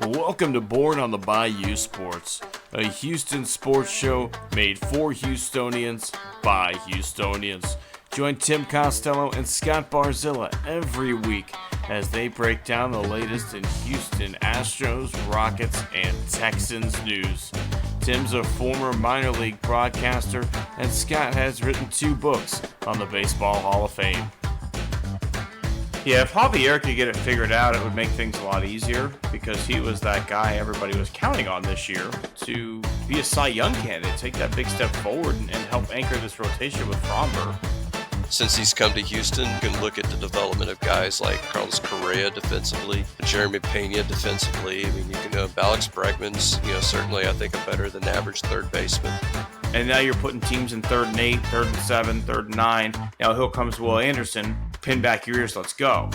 Welcome to Born on the Bayou Sports, a Houston sports show made for Houstonians by Houstonians. Join Tim Costello and Scott Boras every week as they break down the latest in Houston Astros, Rockets, and Texans news. Tim's a former minor league broadcaster, and Scott has written 2 books on the Baseball Hall of Fame. Yeah, if Javier could get it figured out, it would make things a lot easier because he was that guy everybody was counting on this year to be a Cy Young candidate, take that big step forward and help anchor this rotation with Fromber. Since he's come to Houston, you can look at the development of guys like Carlos Correa defensively, Jeremy Pena defensively. I mean, you can Alex Bregman's, certainly I think a better than average third baseman. And now you're putting teams in 3rd and 8, 3rd and 7, 3rd and 9. Now here comes Will Anderson. Pin back your ears, let's go.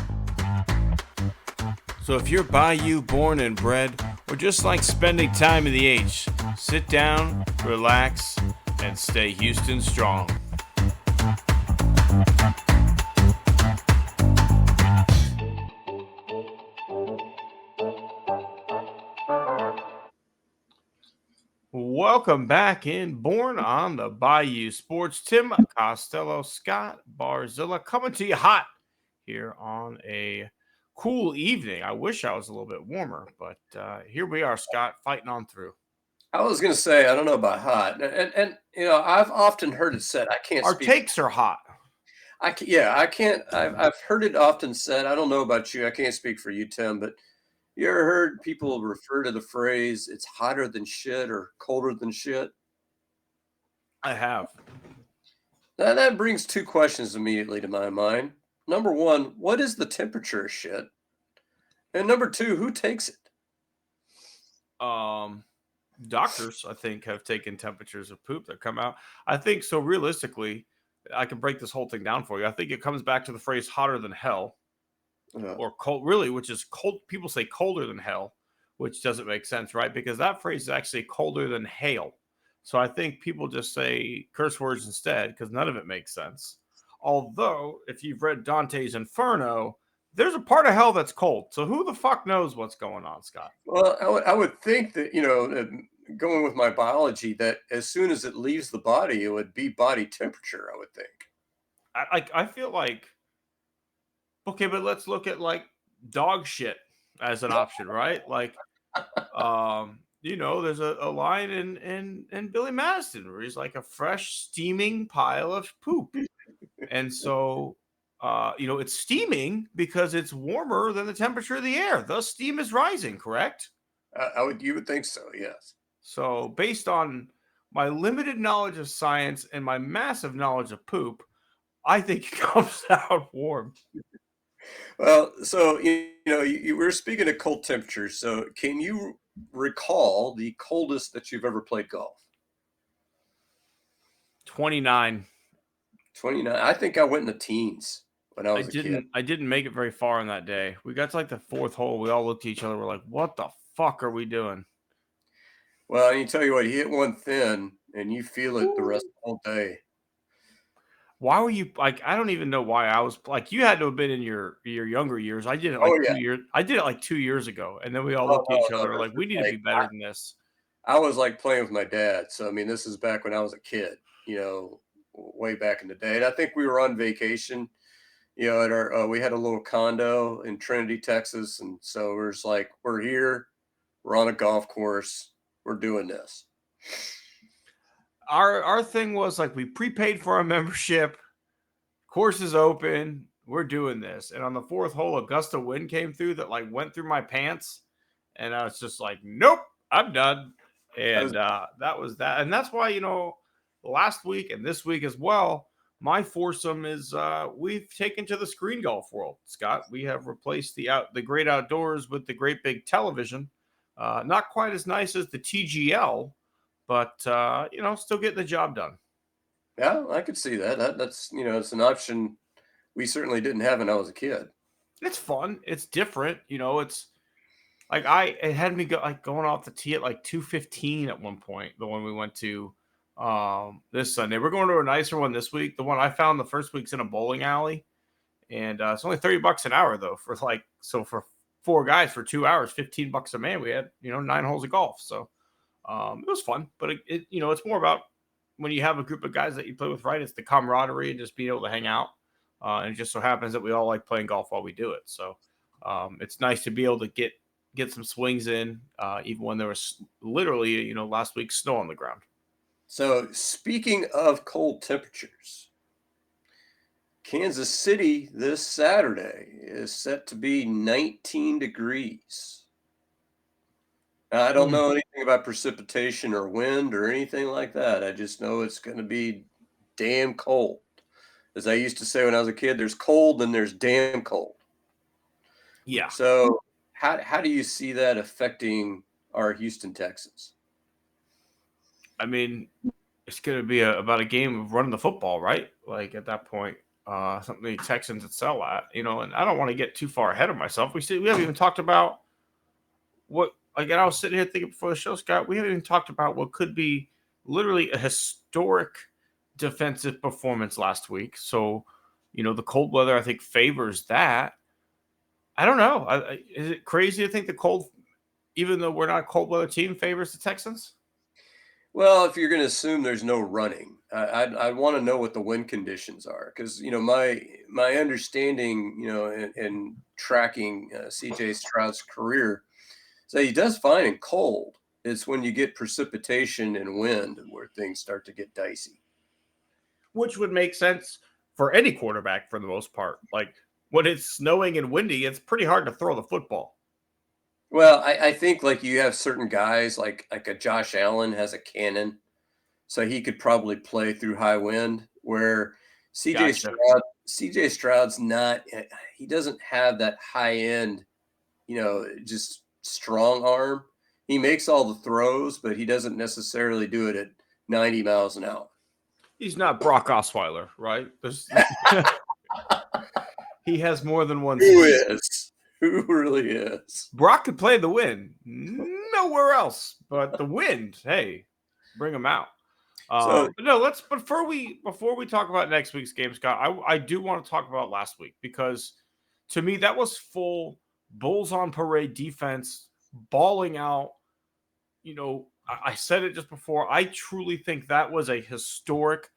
So if you're Bayou born and bred, or just like spending time in the H, sit down, relax, and stay Houston strong. Welcome back in Born on the Bayou Sports. Tim Costello, Scott Boras coming to you hot here on a cool evening. I wish I was a little bit warmer, but here we are, Scott, fighting on through. I was going to say, I don't know about hot. And I've often heard it said, I can't Our speak. takes are hot. I can't. I've heard it often said, I don't know about you. I can't speak for you, Tim, but you ever heard people refer to the phrase, it's hotter than shit or colder than shit? I have. Now, that brings 2 questions immediately to my mind. Number 1, what is the temperature of shit? And number 2, who takes it? Doctors, I think, have taken temperatures of poop that come out. I think so. Realistically, I can break this whole thing down for you. I think it comes back to the phrase hotter than hell. Or cold, really, which is cold. People say colder than hell, which doesn't make sense, right? Because that phrase is actually colder than hail. So I think people just say curse words instead because none of it makes sense. Although, if you've read Dante's Inferno, there's a part of hell that's cold. So who the fuck knows what's going on, Scott? Well, I would think that, going with my biology, that as soon as it leaves the body, it would be body temperature, I would think. I feel like, okay, but let's look at like dog shit as an option, right? Like, there's a line in Billy Madison where he's like a fresh steaming pile of poop. And so, it's steaming because it's warmer than the temperature of the air. Thus, steam is rising, correct? You would think so, yes. So based on my limited knowledge of science and my massive knowledge of poop, I think it comes out warm. Well, so, you were speaking of cold temperatures. So can you recall the coldest that you've ever played golf? 29. 29. I think I went in the teens when I was a kid. I didn't make it very far on that day. We got to like the 4th hole. We all looked at each other. We're like, what the fuck are we doing? Well, I tell you what, you hit one thin and you feel it the rest of the whole day. Why were you like? I don't even know why I was like. You had to have been in your younger years. I did it like 2 years. I did it like 2 years ago, and then we all looked at each other like, we need to be better than this. I was like playing with my dad. So I mean, this is back when I was a kid. Way back in the day. And I think we were on vacation. At our we had a little condo in Trinity, Texas, and so we're just like, we're here, we're on a golf course, we're doing this. Our thing was like we prepaid for our membership, course is open, we're doing this. And on the 4th hole, a gust of wind came through that like went through my pants, and I was just like, nope, I'm done. And that was that. And that's why last week and this week as well, my foursome is we've taken to the screen golf world, Scott. We have replaced the great outdoors with the great big television. Not quite as nice as the TGL. But, still getting the job done. Yeah, I could see that. That's, it's an option we certainly didn't have when I was a kid. It's fun. It's different. It's like it had me going off the tee at like 2:15 at one point, the one we went to this Sunday. We're going to a nicer one this week. The one I found the first week's in a bowling alley. And it's only $30 an hour, though, for 4 guys for 2 hours, $15 a man. We had 9 holes of golf, so it was fun. But it's more about when you have a group of guys that you play with, right? It's the camaraderie and just being able to hang out. And it just so happens that we all like playing golf while we do it. So it's nice to be able to get some swings in, even when there was literally, last week snow on the ground. So speaking of cold temperatures, Kansas City this Saturday is set to be 19 degrees. Now, I don't know anything about precipitation or wind or anything like that. I just know it's going to be damn cold. As I used to say when I was a kid, there's cold and there's damn cold. Yeah. So how do you see that affecting our Houston Texans? I mean, it's going to be about a game of running the football, right? Like at that point, something the Texans excel at, and I don't want to get too far ahead of myself. We haven't even talked about what, like, and I was sitting here thinking before the show, Scott, we haven't even talked about what could be literally a historic defensive performance last week. So, the cold weather, I think, favors that. I don't know. Is it crazy to think the cold, even though we're not a cold weather team, favors the Texans? Well, if you're going to assume there's no running, I want to know what the wind conditions are because my understanding, in tracking C.J. Stroud's career, so he does fine in cold. It's when you get precipitation and wind where things start to get dicey. Which would make sense for any quarterback for the most part. Like when it's snowing and windy, it's pretty hard to throw the football. Well, I think like you have certain guys like a Josh Allen has a cannon, so he could probably play through high wind. Where Gotcha. CJ Stroud's not. He doesn't have that high end, just strong arm. He makes all the throws, but he doesn't necessarily do it at 90 miles an hour. He's not Brock Osweiler, right? He has more than one. Who is? Who really is? Brock could play the wind nowhere else, but the wind, hey, bring him out. But before we talk about next week's game, Scott, I do want to talk about last week because to me that was full Bulls on parade defense, balling out. I said it just before. I truly think that was a historic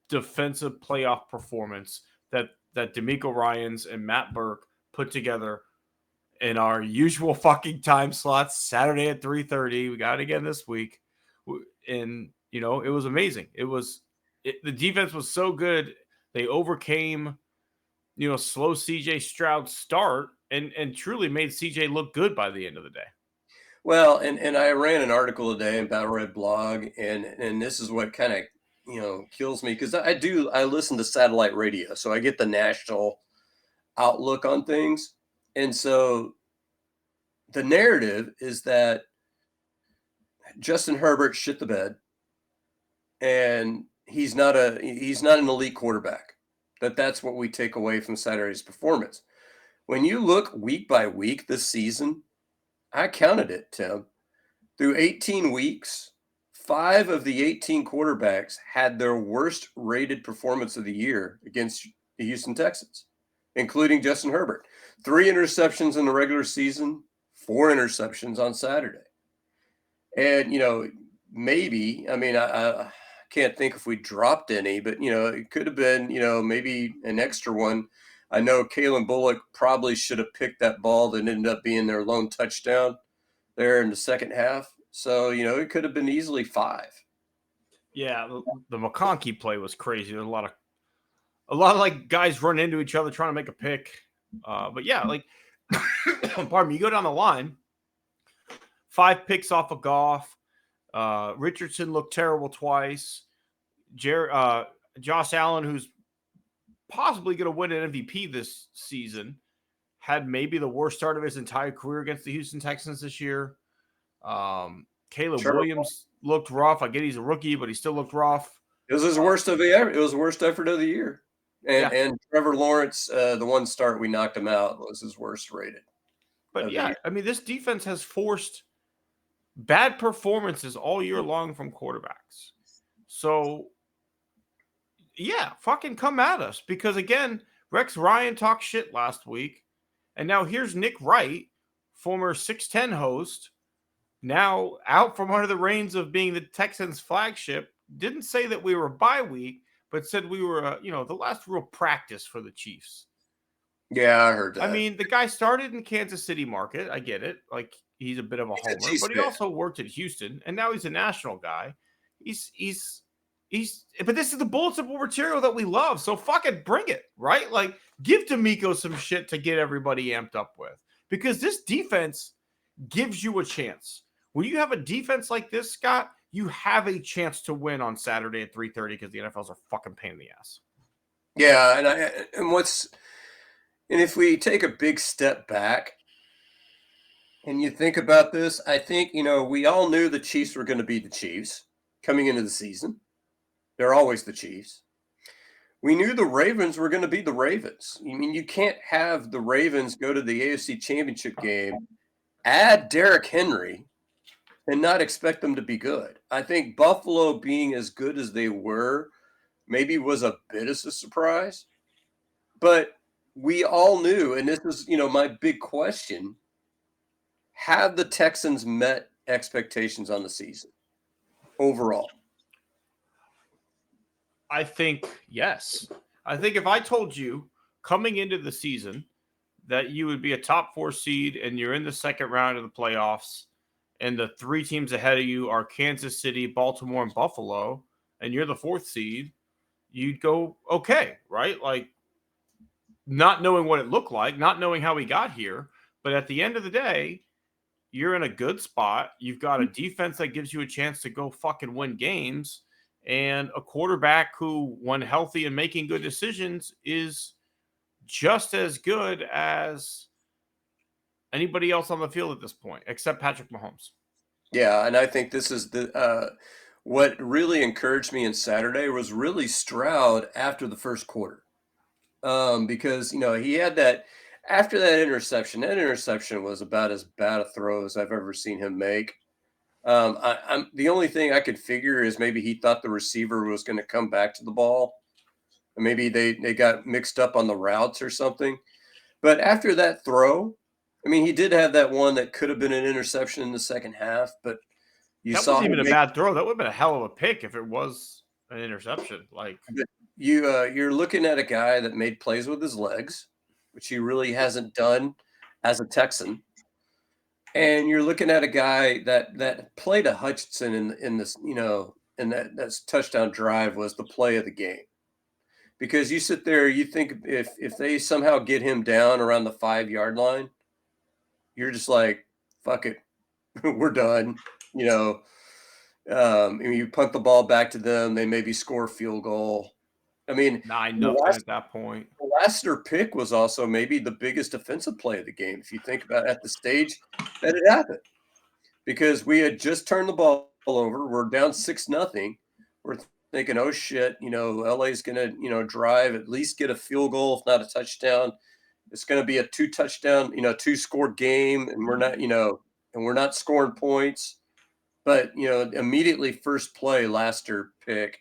defensive playoff performance that D'Amico Ryans and Matt Burke put together in our usual fucking time slots, Saturday at 3:30. We got it again this week. And, it was amazing. The defense was so good. They overcame, slow CJ Stroud start and truly made CJ look good by the end of the day. Well, and I ran an article today in Battle Red Blog, and this is what kind of, kills me because I listen to satellite radio, so I get the national outlook on things. And so the narrative is that Justin Herbert shit the bed and he's not an elite quarterback. That's what we take away from Saturday's performance. When you look week by week this season, I counted it, Tim. Through 18 weeks, 5 of the 18 quarterbacks had their worst rated performance of the year against the Houston Texans, including Justin Herbert. 3 interceptions in the regular season, 4 interceptions on Saturday. And, maybe, I can't think if we dropped any, but, it could have been, maybe an extra one. I know Kalen Bullock probably should have picked that ball that ended up being their lone touchdown there in the second half. So, it could have been easily 5. Yeah, the McConkey play was crazy. There's a lot of like guys running into each other trying to make a pick. But yeah, like, pardon me, you go down the line, 5 picks off of Goff. Richardson looked terrible twice. Josh Allen, who's possibly going to win an MVP this season, had maybe the worst start of his entire career against the Houston Texans this year. Caleb Williams looked rough. I get he's a rookie, but he still looked rough. It was his worst of the year. It was the worst effort of the year. And Trevor Lawrence, the one start we knocked him out, was his worst rated. But yeah, this defense has forced bad performances all year long from quarterbacks. So yeah, fucking come at us. Because again, Rex Ryan talked shit last week. And now here's Nick Wright, former 610 host, now out from under the reins of being the Texans flagship, didn't say that we were a bye week, but said we were, the last real practice for the Chiefs. Yeah, I heard that. I mean, the guy started in Kansas City market. I get it. Like, he's a bit of a homer, but he also worked at Houston, and now he's a national guy. But this is the bulletable material that we love. So fucking bring it, right? Like, give D'Amico some shit to get everybody amped up with, because this defense gives you a chance. When you have a defense like this, Scott, you have a chance to win on Saturday at 3:30 because the NFL's a fucking pain in the ass. Yeah, and if we take a big step back and you think about this, I think, we all knew the Chiefs were going to be the Chiefs coming into the season. They're always the Chiefs. We knew the Ravens were going to be the Ravens. I mean, you can't have the Ravens go to the AFC Championship game, add Derrick Henry, and not expect them to be good. I think Buffalo being as good as they were maybe was a bit of a surprise. But we all knew, and this is, my big question, have the Texans met expectations on the season overall? I think yes. I think if I told you coming into the season that you would be a top 4 seed and you're in the second round of the playoffs and the 3 teams ahead of you are Kansas City, Baltimore, and Buffalo, and you're the 4th seed, you'd go, okay, right? Like, not knowing what it looked like, not knowing how we got here. But at the end of the day, you're in a good spot. You've got a defense that gives you a chance to go fucking win games, and a quarterback who, when healthy and making good decisions, is just as good as anybody else on the field at this point, except Patrick Mahomes. Yeah, and I think this is what really encouraged me in Saturday was really Stroud after the first quarter. Because, he had that after that interception. That interception was about as bad a throw as I've ever seen him make. I'm the only thing I could figure is maybe he thought the receiver was going to come back to the ball. And maybe they got mixed up on the routes or something. But after that throw, I mean, he did have that one that could have been an interception in the second half, but that wasn't even a bad throw. That would have been a hell of a pick if it was an interception. Like, you're looking at a guy that made plays with his legs, which he really hasn't done as a Texan. And you're looking at a guy that played a Hutchinson in this, and that touchdown drive was the play of the game. Because you sit there, you think if they somehow get him down around the 5-yard line, you're just like, fuck it, we're done. You punt the ball back to them, they maybe score a field goal. I mean, 9-0 at that point. The Lassiter pick was also maybe the biggest defensive play of the game, if you think about at the stage that it happened. Because we had just turned the ball over. We're down 6-0. We're thinking, oh, shit, LA's going to, drive, at least get a field goal, if not a touchdown. It's going to be a 2-touchdown, 2-score game, and we're not scoring points. But, immediately first play, Lassiter pick,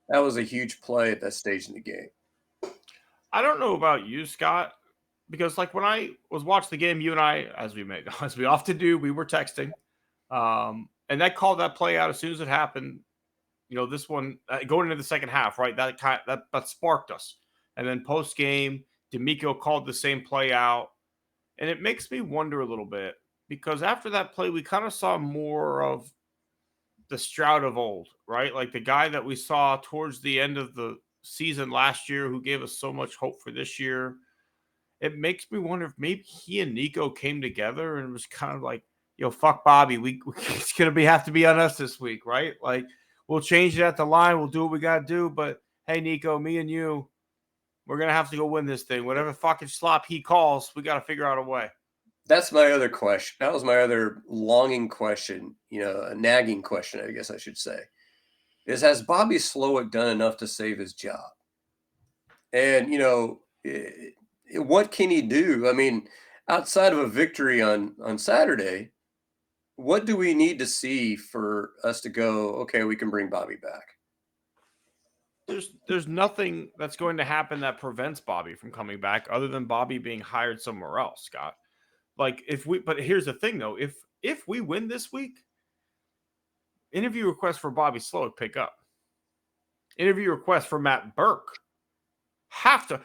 that was a huge play at that stage in the game. I don't know about you, Scott, because like when I was watching the game, you and I, as we often do, we were texting, and that called that play out as soon as it happened. This one going into the second half, right? That sparked us, and then post game, D'Amico called the same play out, and it makes me wonder a little bit because after that play, we kind of saw more of the Stroud of old, right? Like the guy that we saw towards the end of the season last year who gave us so much hope for this year. It makes me wonder if maybe he and Nico came together and was kind of like, fuck Bobby. It's going to have to be on us this week, right? Like, we'll change it at the line. We'll do what we got to do. But, hey, Nico, me and you, we're going to have to go win this thing. Whatever fucking slop he calls, we got to figure out a way. That's my other question. That was my other longing question, a nagging question, I guess I should say, is has Bobby Slowick done enough to save his job? And, what can he do? I mean, outside of a victory on Saturday, what do we need to see for us to go, okay, we can bring Bobby back? There's nothing that's going to happen that prevents Bobby from coming back other than Bobby being hired somewhere else, Scott. Like but here's the thing though, if we win this week, interview requests for Bobby Slowick pick up. Interview requests for Matt Burke have to.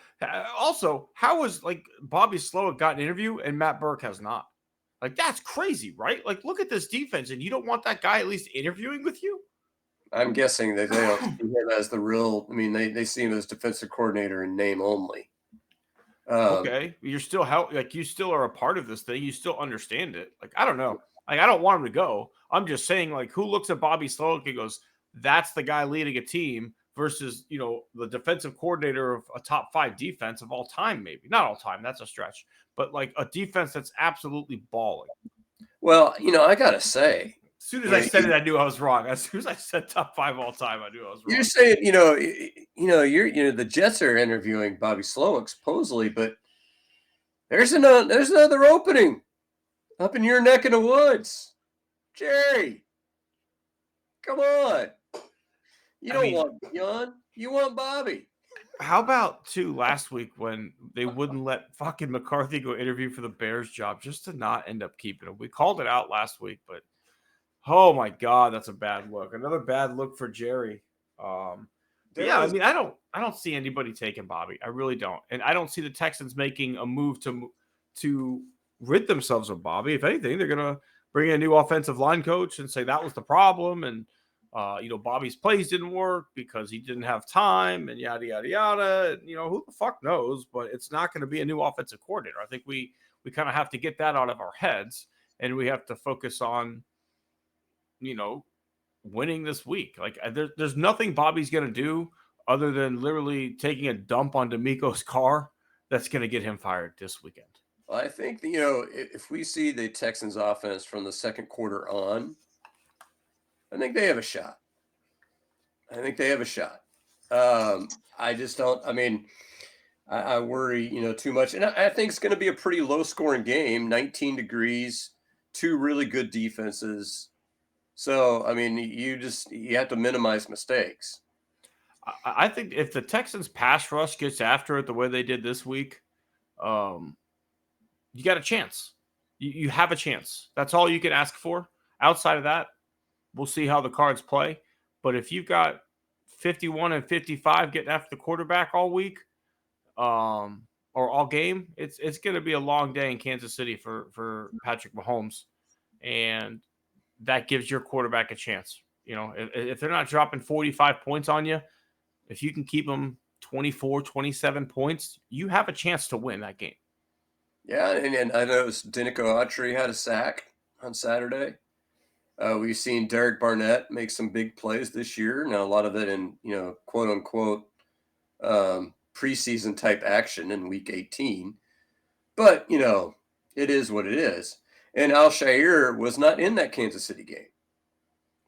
Also, how was like Bobby Slowick got an interview and Matt Burke has not? Like, that's crazy, right? Like, look at this defense, and you don't want that guy at least interviewing with you? I'm guessing that they don't see him as the real. I mean, they see him as defensive coordinator in name only. Okay, you're still you still are a part of this thing. You still understand it. Like, I don't know. Like, I don't want him to go. I'm just saying, like, who looks at Bobby Slowick and goes, "That's the guy leading a team," versus the defensive coordinator of a top 5 defense of all time, maybe not all time. That's a stretch, but like a defense that's absolutely balling. Well, I gotta say, as soon as I said it, I knew I was wrong. As soon as I said top 5 all time, I knew I was wrong. You're saying, you're the Jets are interviewing Bobby Slowick supposedly, but there's another opening up in your neck of the woods, Jerry. Come on, you don't want Dion, you want Bobby. How about last week when they wouldn't let fucking McCarthy go interview for the Bears job just to not end up keeping him? We called it out last week, but oh my God, that's a bad look. Another bad look for Jerry. I don't see anybody taking Bobby. I really don't. And I don't see the Texans making a move to rid themselves of Bobby. If anything, they're going to bring in a new offensive line coach and say that was the problem. And, Bobby's plays didn't work because he didn't have time and yada, yada, yada. And, who the fuck knows? But it's not going to be a new offensive coordinator. I think we kind of have to get that out of our heads, and we have to focus on, winning this week. Like there's nothing Bobby's going to do other than literally taking a dump on D'Amico's car that's going to get him fired this weekend. Well, I think, if we see the Texans offense from the second quarter on, I think they have a shot. I just don't, I worry, too much. And I think it's going to be a pretty low scoring game, 19 degrees, 2 really good defenses. So, you have to minimize mistakes. I think if the Texans pass rush gets after it the way they did this week, you got a chance. You have a chance. That's all you can ask for. Outside of that, we'll see how the cards play. But if you've got 51 and 55 getting after the quarterback all week, or all game, it's going to be a long day in Kansas City for Patrick Mahomes. And that gives your quarterback a chance. If they're not dropping 45 points on you, if you can keep them 24, 27 points, you have a chance to win that game. Yeah, and I noticed Denico Autry had a sack on Saturday. We've seen Derek Barnett make some big plays this year. Now, a lot of it in, quote unquote, preseason type action in week 18. But, it is what it is. And Al-Shaair was not in that Kansas City game.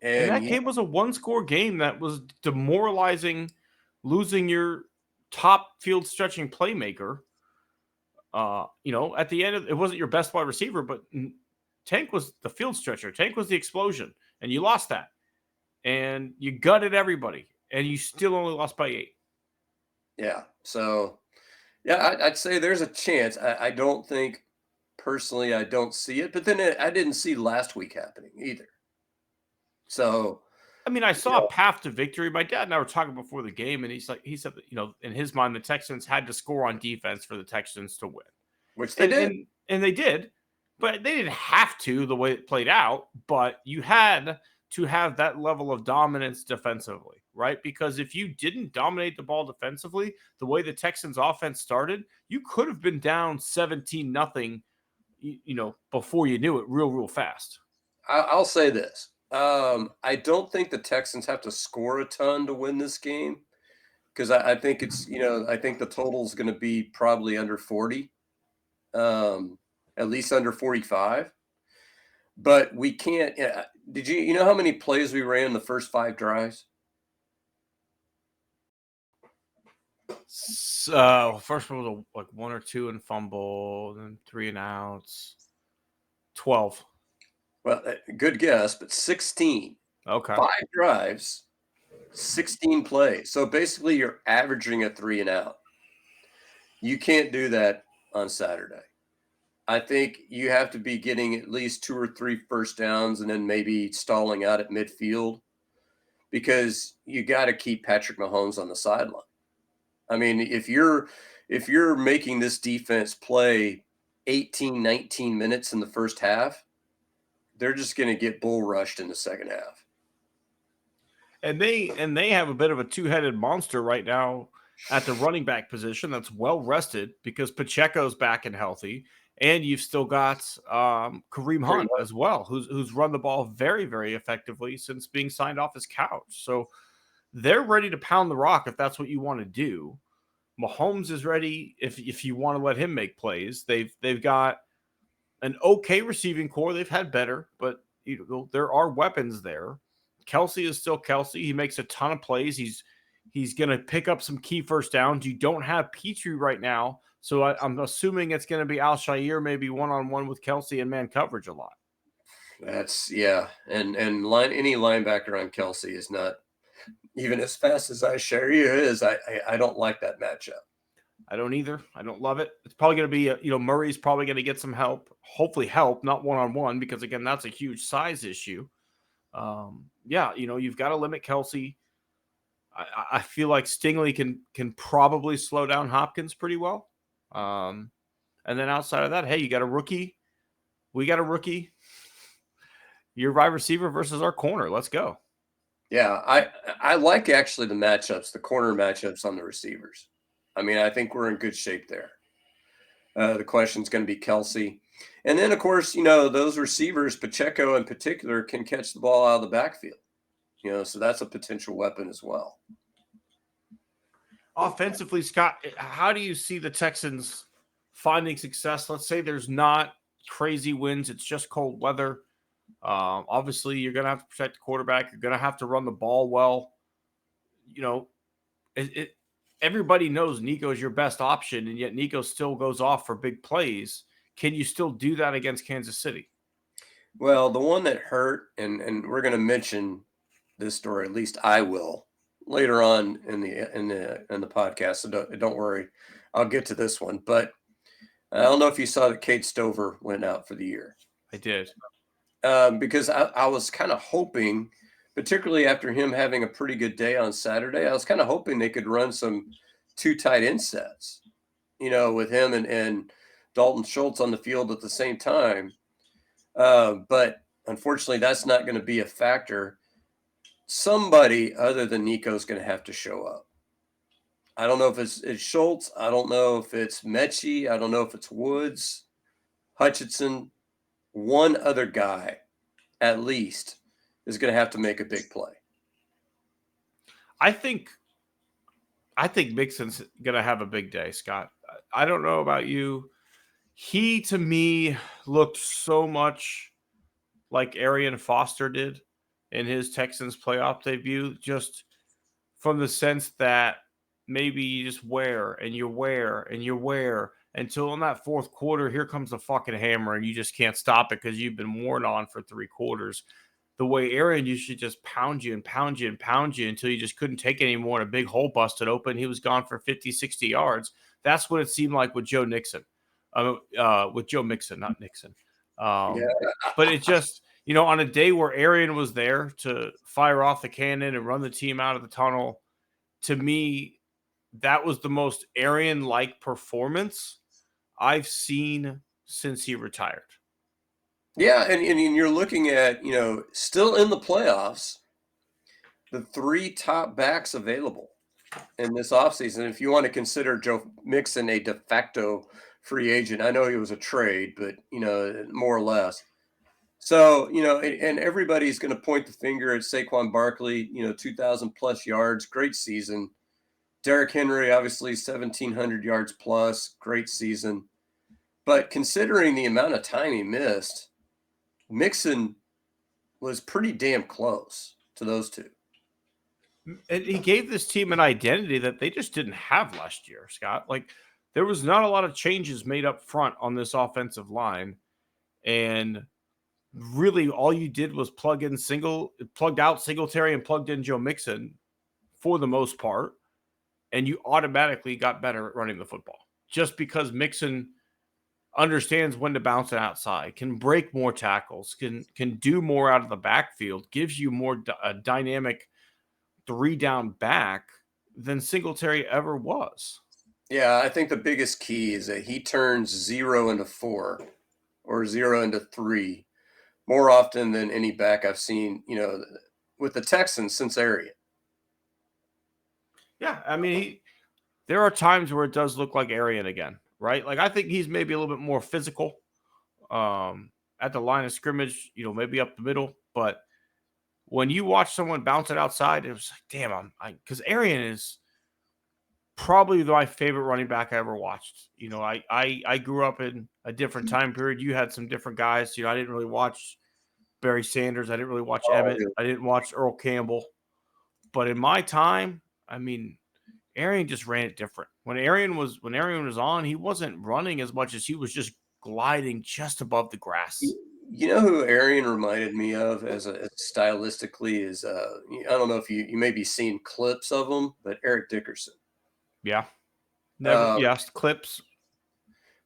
And that game was a 1-score game that was demoralizing, losing your top field stretching playmaker. At the end it wasn't your best wide receiver, but Tank was the field stretcher. Tank was the explosion, and you lost that. And you gutted everybody, and you still only lost by 8. Yeah. So, yeah, I'd say there's a chance. I don't think, personally, I don't see it. But then I didn't see last week happening either. So, I saw a path to victory. My dad and I were talking before the game, and he said that, in his mind, the Texans had to score on defense for the Texans to win. Which they did. And they did. But they didn't have to the way it played out. But you had to have that level of dominance defensively, right? Because if you didn't dominate the ball defensively, the way the Texans offense started, you could have been down 17-0, before you knew it real fast. I'll say this. I don't think the Texans have to score a ton to win this game, because I think it's, I think the total is going to be probably under 40, at least under 45. But we can't. Did you know how many plays we ran in the first 5 drives? So first one was like 1 or 2 and fumble, then 3 and outs. 12. Well, good guess, but 16. Okay. 5 drives, 16 plays. So basically, you're averaging a 3 and out. You can't do that on Saturday. I think you have to be getting at least 2 or 3 first downs and then maybe stalling out at midfield because you got to keep Patrick Mahomes on the sideline. I mean, if you're making this defense play 18, 19 minutes in the first half, they're just going to get bull rushed in the second half. And they have a bit of a two-headed monster right now at the running back position that's well rested because Pacheco's back and healthy, and you've still got Kareem Hunt as well, who's run the ball very, very effectively since being signed off his couch. So they're ready to pound the rock if that's what you want to do. Mahomes is ready if you want to let him make plays. They've got an okay receiving core. They've had better, but there are weapons there. Kelsey is still Kelsey. He makes a ton of plays. He's going to pick up some key first downs. You don't have Petrie right now, so I'm assuming it's going to be Al-Shaair maybe one-on-one with Kelsey and man coverage a lot. That's and any linebacker on Kelsey is not even as fast as Al-Shaair is. I don't like that matchup. I don't either. I don't love it. It's probably going to be Murray's probably going to get some help. Hopefully help, not one-on-one, because again that's a huge size issue. You've got to limit Kelsey. I feel like Stingley can probably slow down Hopkins pretty well. And then outside of that, hey, you got a rookie. We got a rookie. Your wide receiver versus our corner. Let's go. Yeah, I like actually the matchups, the corner matchups on the receivers. I mean, I think we're in good shape there. The question is going to be Kelsey. And then, of course, those receivers, Pacheco in particular, can catch the ball out of the backfield. So that's a potential weapon as well. Offensively, Scott, how do you see the Texans finding success? Let's say there's not crazy winds. It's just cold weather. Obviously, you're going to have to protect the quarterback. You're going to have to run the ball well. Everybody knows Nico's your best option, and yet Nico still goes off for big plays. Can you still do that against Kansas City? Well, the one that hurt, and we're going to mention this story, at least I will, later on in the podcast. So don't worry, I'll get to this one. But I don't know if you saw that Cade Stover went out for the year. I did. Because I was kind of hoping, particularly after him having a pretty good day on Saturday, I was kind of hoping they could run some 2 tight end sets, with him and Dalton Schultz on the field at the same time. But unfortunately, that's not going to be a factor. Somebody other than Nico is going to have to show up. I don't know if it's Schultz. I don't know if it's Mechie. I don't know if it's Woods, Hutchinson. One other guy, at least, is going to have to make a big play. I think Mixon's going to have a big day, Scott. I don't know about you. He, to me, looked so much like Arian Foster did in his Texans playoff debut, just from the sense that maybe you just wear and you wear and you wear until in that fourth quarter, here comes the fucking hammer and you just can't stop it because you've been worn on for 3 quarters. The way Arian used to just pound you and pound you and pound you until you just couldn't take it anymore and a big hole busted open. He was gone for 50, 60 yards. That's what it seemed like with Joe Mixon, not Nixon. But it just, on a day where Arian was there to fire off the cannon and run the team out of the tunnel, to me, that was the most Arian-like performance I've seen since he retired. Yeah, and you're looking at, still in the playoffs, the 3 top backs available in this offseason. If you want to consider Joe Mixon a de facto free agent, I know he was a trade, but, more or less. So, and everybody's going to point the finger at Saquon Barkley, 2,000 plus yards, great season. Derrick Henry, obviously 1,700 yards plus, great season. But considering the amount of time he missed, Mixon was pretty damn close to those 2. And he gave this team an identity that they just didn't have last year, Scott. Like, there was not a lot of changes made up front on this offensive line. And really all you did was plugged out Singletary and plugged in Joe Mixon for the most part. And you automatically got better at running the football just because Mixon understands when to bounce it outside, can break more tackles, can do more out of the backfield, gives you more a dynamic 3-down back than Singletary ever was. Yeah, I think the biggest key is that he turns 0 into 4 or 0 into 3 more often than any back I've seen, with the Texans since Arian. Yeah, I mean, there are times where it does look like Arian again, right? Like I think he's maybe a little bit more physical at the line of scrimmage, maybe up the middle. But when you watch someone bounce it outside, it was like, damn, because Arian is probably my favorite running back I ever watched. I grew up in a different time period. You had some different guys. I didn't really watch Barry Sanders. I didn't really watch Emmett. I didn't watch Earl Campbell. But in my time, I mean, Arian just ran it different. When Arian was on, he wasn't running as much as he was just gliding just above the grass. You know who Arian reminded me of as stylistically is I don't know if you maybe seen clips of him, but Eric Dickerson. Yeah. Never yes, clips.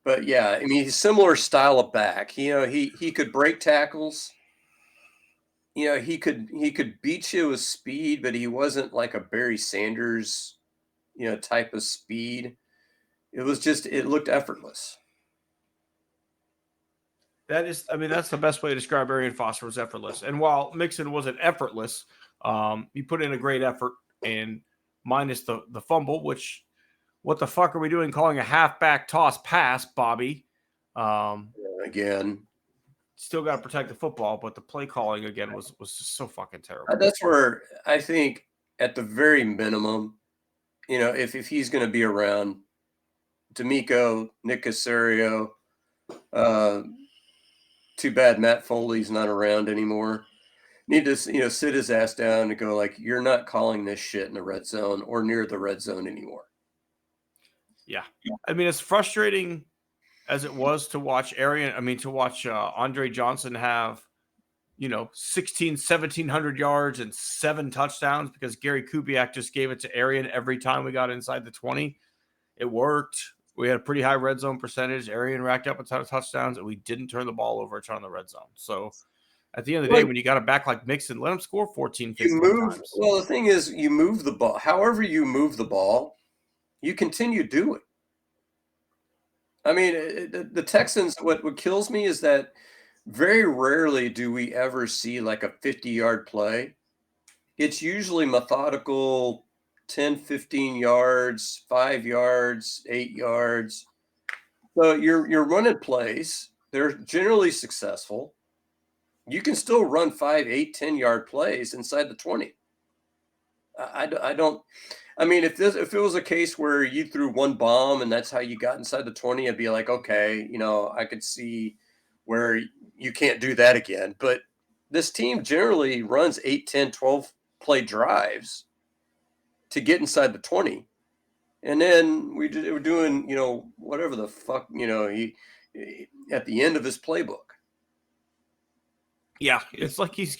But yeah, I mean he's similar style of back. He could break tackles. He could beat you with speed, but he wasn't like a Barry Sanders, type of speed. It looked effortless. That's the best way to describe Arian Foster was effortless. And while Mixon wasn't effortless, he put in a great effort, and minus the fumble, which what the fuck are we doing calling a halfback toss pass, Bobby? Again. Still got to protect the football, but the play calling again was just so fucking terrible. That's where I think at the very minimum, if he's going to be around, D'Amico, Nick Caserio, too bad Matt Foley's not around anymore. Need to, sit his ass down and go like, you're not calling this shit in the red zone or near the red zone anymore. Yeah. I mean, it's frustrating as it was to watch Andre Johnson have, 1,700 yards and 7 touchdowns because Gary Kubiak just gave it to Arian every time we got inside the 20. It worked. We had a pretty high red zone percentage. Arian racked up a ton of touchdowns, and we didn't turn the ball over a ton in the red zone. So at the end of the day, when you got a back like Mixon, let him score 14, 15 times. Well, the thing is, you move the ball. However you move the ball, you continue doing. I mean, the Texans, what kills me is that very rarely do we ever see like a 50-yard play. It's usually methodical 10, 15 yards, 5 yards, 8 yards. So you're running plays. They're generally successful. You can still run 5, 8, 10-yard plays inside the 20. I don't. I mean, if it was a case where you threw one bomb and that's how you got inside the 20, I'd be like, okay, I could see where you can't do that again. But this team generally runs 8, 10, 12 play drives to get inside the 20. And then we're doing, whatever the fuck, he at the end of his playbook. Yeah, it's like he's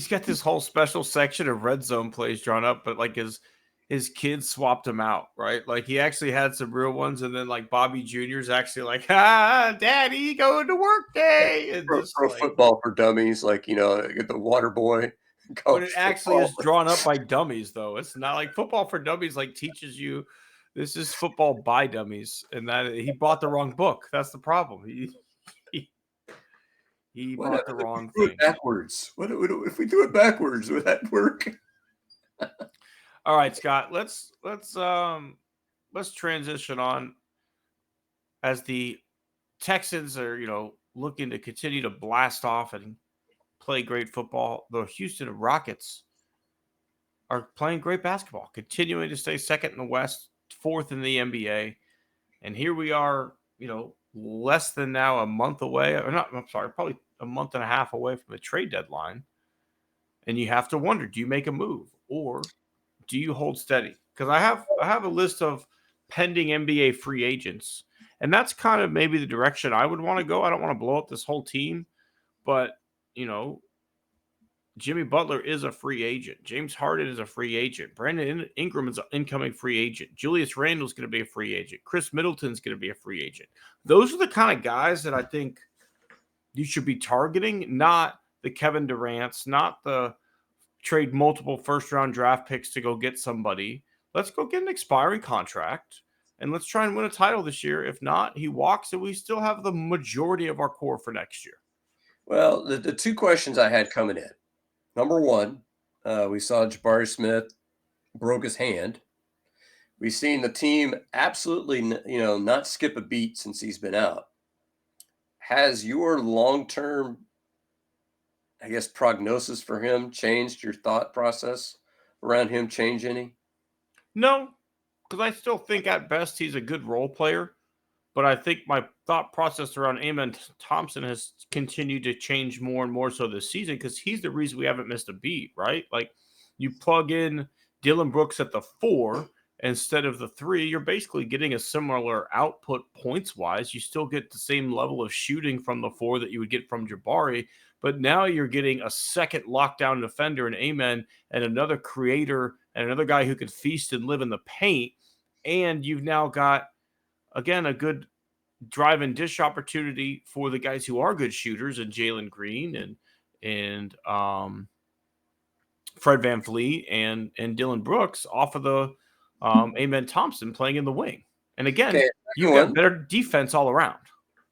got this whole special section of red zone plays drawn up, but like his kids swapped him out, right? Like he actually had some real ones, and then like Bobby Jr.'s actually like, Daddy, going to work day. And Pro football for dummies, like get the water boy. But it actually is drawn up by dummies, though. It's not like football for dummies. Like teaches you, this is football by dummies, and that he bought the wrong book. That's the problem. He bought the wrong thing. Backwards. What if we do it backwards? Would that work? All right, Scott. Let's transition on as the Texans are looking to continue to blast off and play great football. The Houston Rockets are playing great basketball, continuing to stay second in the West, fourth in the NBA, and here we are. Less than now a month away, or not. I'm sorry, probably a month and a half away from the trade deadline. And you have to wonder, do you make a move or do you hold steady? Because I have a list of pending NBA free agents, and that's kind of maybe the direction I would want to go. I don't want to blow up this whole team, but Jimmy Butler is a free agent. James Harden is a free agent. Brandon Ingram is an incoming free agent. Julius Randle is going to be a free agent. Chris Middleton is going to be a free agent. Those are the kind of guys that I think you should be targeting, not the Kevin Durant's, not the trade multiple first-round draft picks to go get somebody. Let's go get an expiring contract, and let's try and win a title this year. If not, he walks, and we still have the majority of our core for next year. Well, the two questions I had coming in. Number one, we saw Jabari Smith broke his hand. We've seen the team absolutely, not skip a beat since he's been out. Has your long-term, I guess, prognosis for him changed? Your thought process around him change any? No, because I still think at best he's a good role player. But I think my thought process around Amen Thompson has continued to change more and more so this season because he's the reason we haven't missed a beat, right? Like you plug in Dylan Brooks at the 4 instead of the 3, you're basically getting a similar output points-wise. You still get the same level of shooting from the 4 that you would get from Jabari, but now you're getting a second lockdown defender in Amen and another creator and another guy who could feast and live in the paint, and you've now got again, a good drive and dish opportunity for the guys who are good shooters, and Jalen Green and Fred VanVleet and Dylan Brooks off of the Amen Thompson playing in the wing. And again, you've got better defense all around.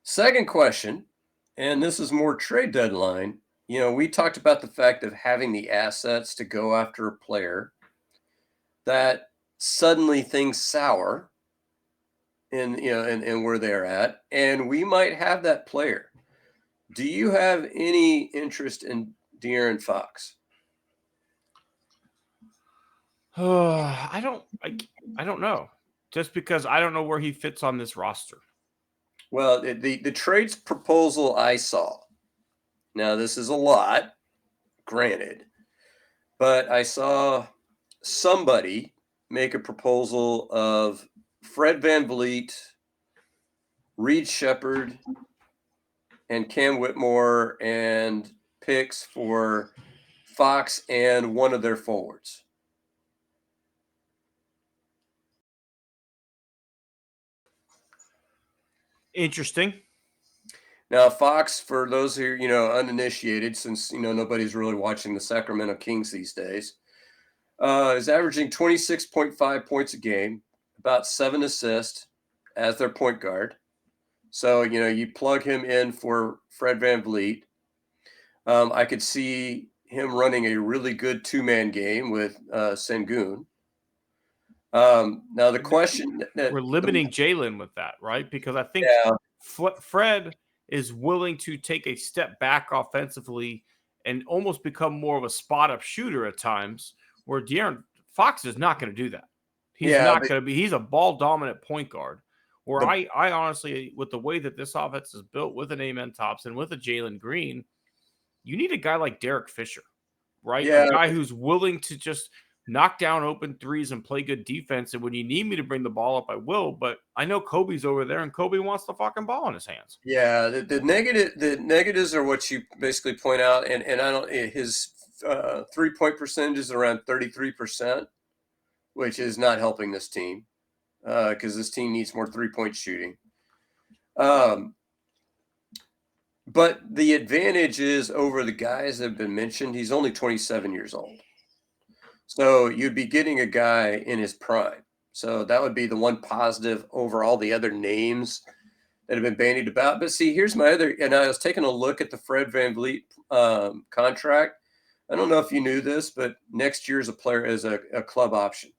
Second question, and this is more trade deadline. We talked about the fact of having the assets to go after a player that suddenly things sour and where they're at, and we might have that player. Do you have any interest in De'Aaron Fox? I don't know. Just because I don't know where he fits on this roster. Well, the trades proposal I saw. Now, this is a lot, granted, but I saw somebody make a proposal of Fred VanVleet, Reed Shepherd, and Cam Whitmore, and picks for Fox and one of their forwards. Interesting. Now, Fox, for those who uninitiated, since nobody's really watching the Sacramento Kings these days, is averaging 26.5 points a game, about 7 assists as their point guard. So, you plug him in for Fred VanVleet. I could see him running a really good 2-man game with Sengun. Now, the question we're limiting Jalen with that, right? Because I think Fred is willing to take a step back offensively and almost become more of a spot-up shooter at times, where De'Aaron Fox is not going to do that. He's not going to be. He's a ball-dominant point guard. Where I honestly, with the way that this offense is built, with an Amen Thompson, with a Jalen Green, you need a guy like Derek Fisher, right? Yeah. A guy who's willing to just knock down open threes and play good defense. And when you need me to bring the ball up, I will. But I know Kobe's over there, and Kobe wants the fucking ball in his hands. Yeah, the negatives are what you basically point out, and I don't. His 3-point percentage is around 33%, which is not helping this team because this team needs more 3-point shooting. But the advantage is over the guys that have been mentioned. He's only 27 years old. So you'd be getting a guy in his prime. So that would be the one positive over all the other names that have been bandied about. But see, here's my other, and I was taking a look at the Fred VanVleet contract. I don't know if you knew this, but next year's a player is a club option.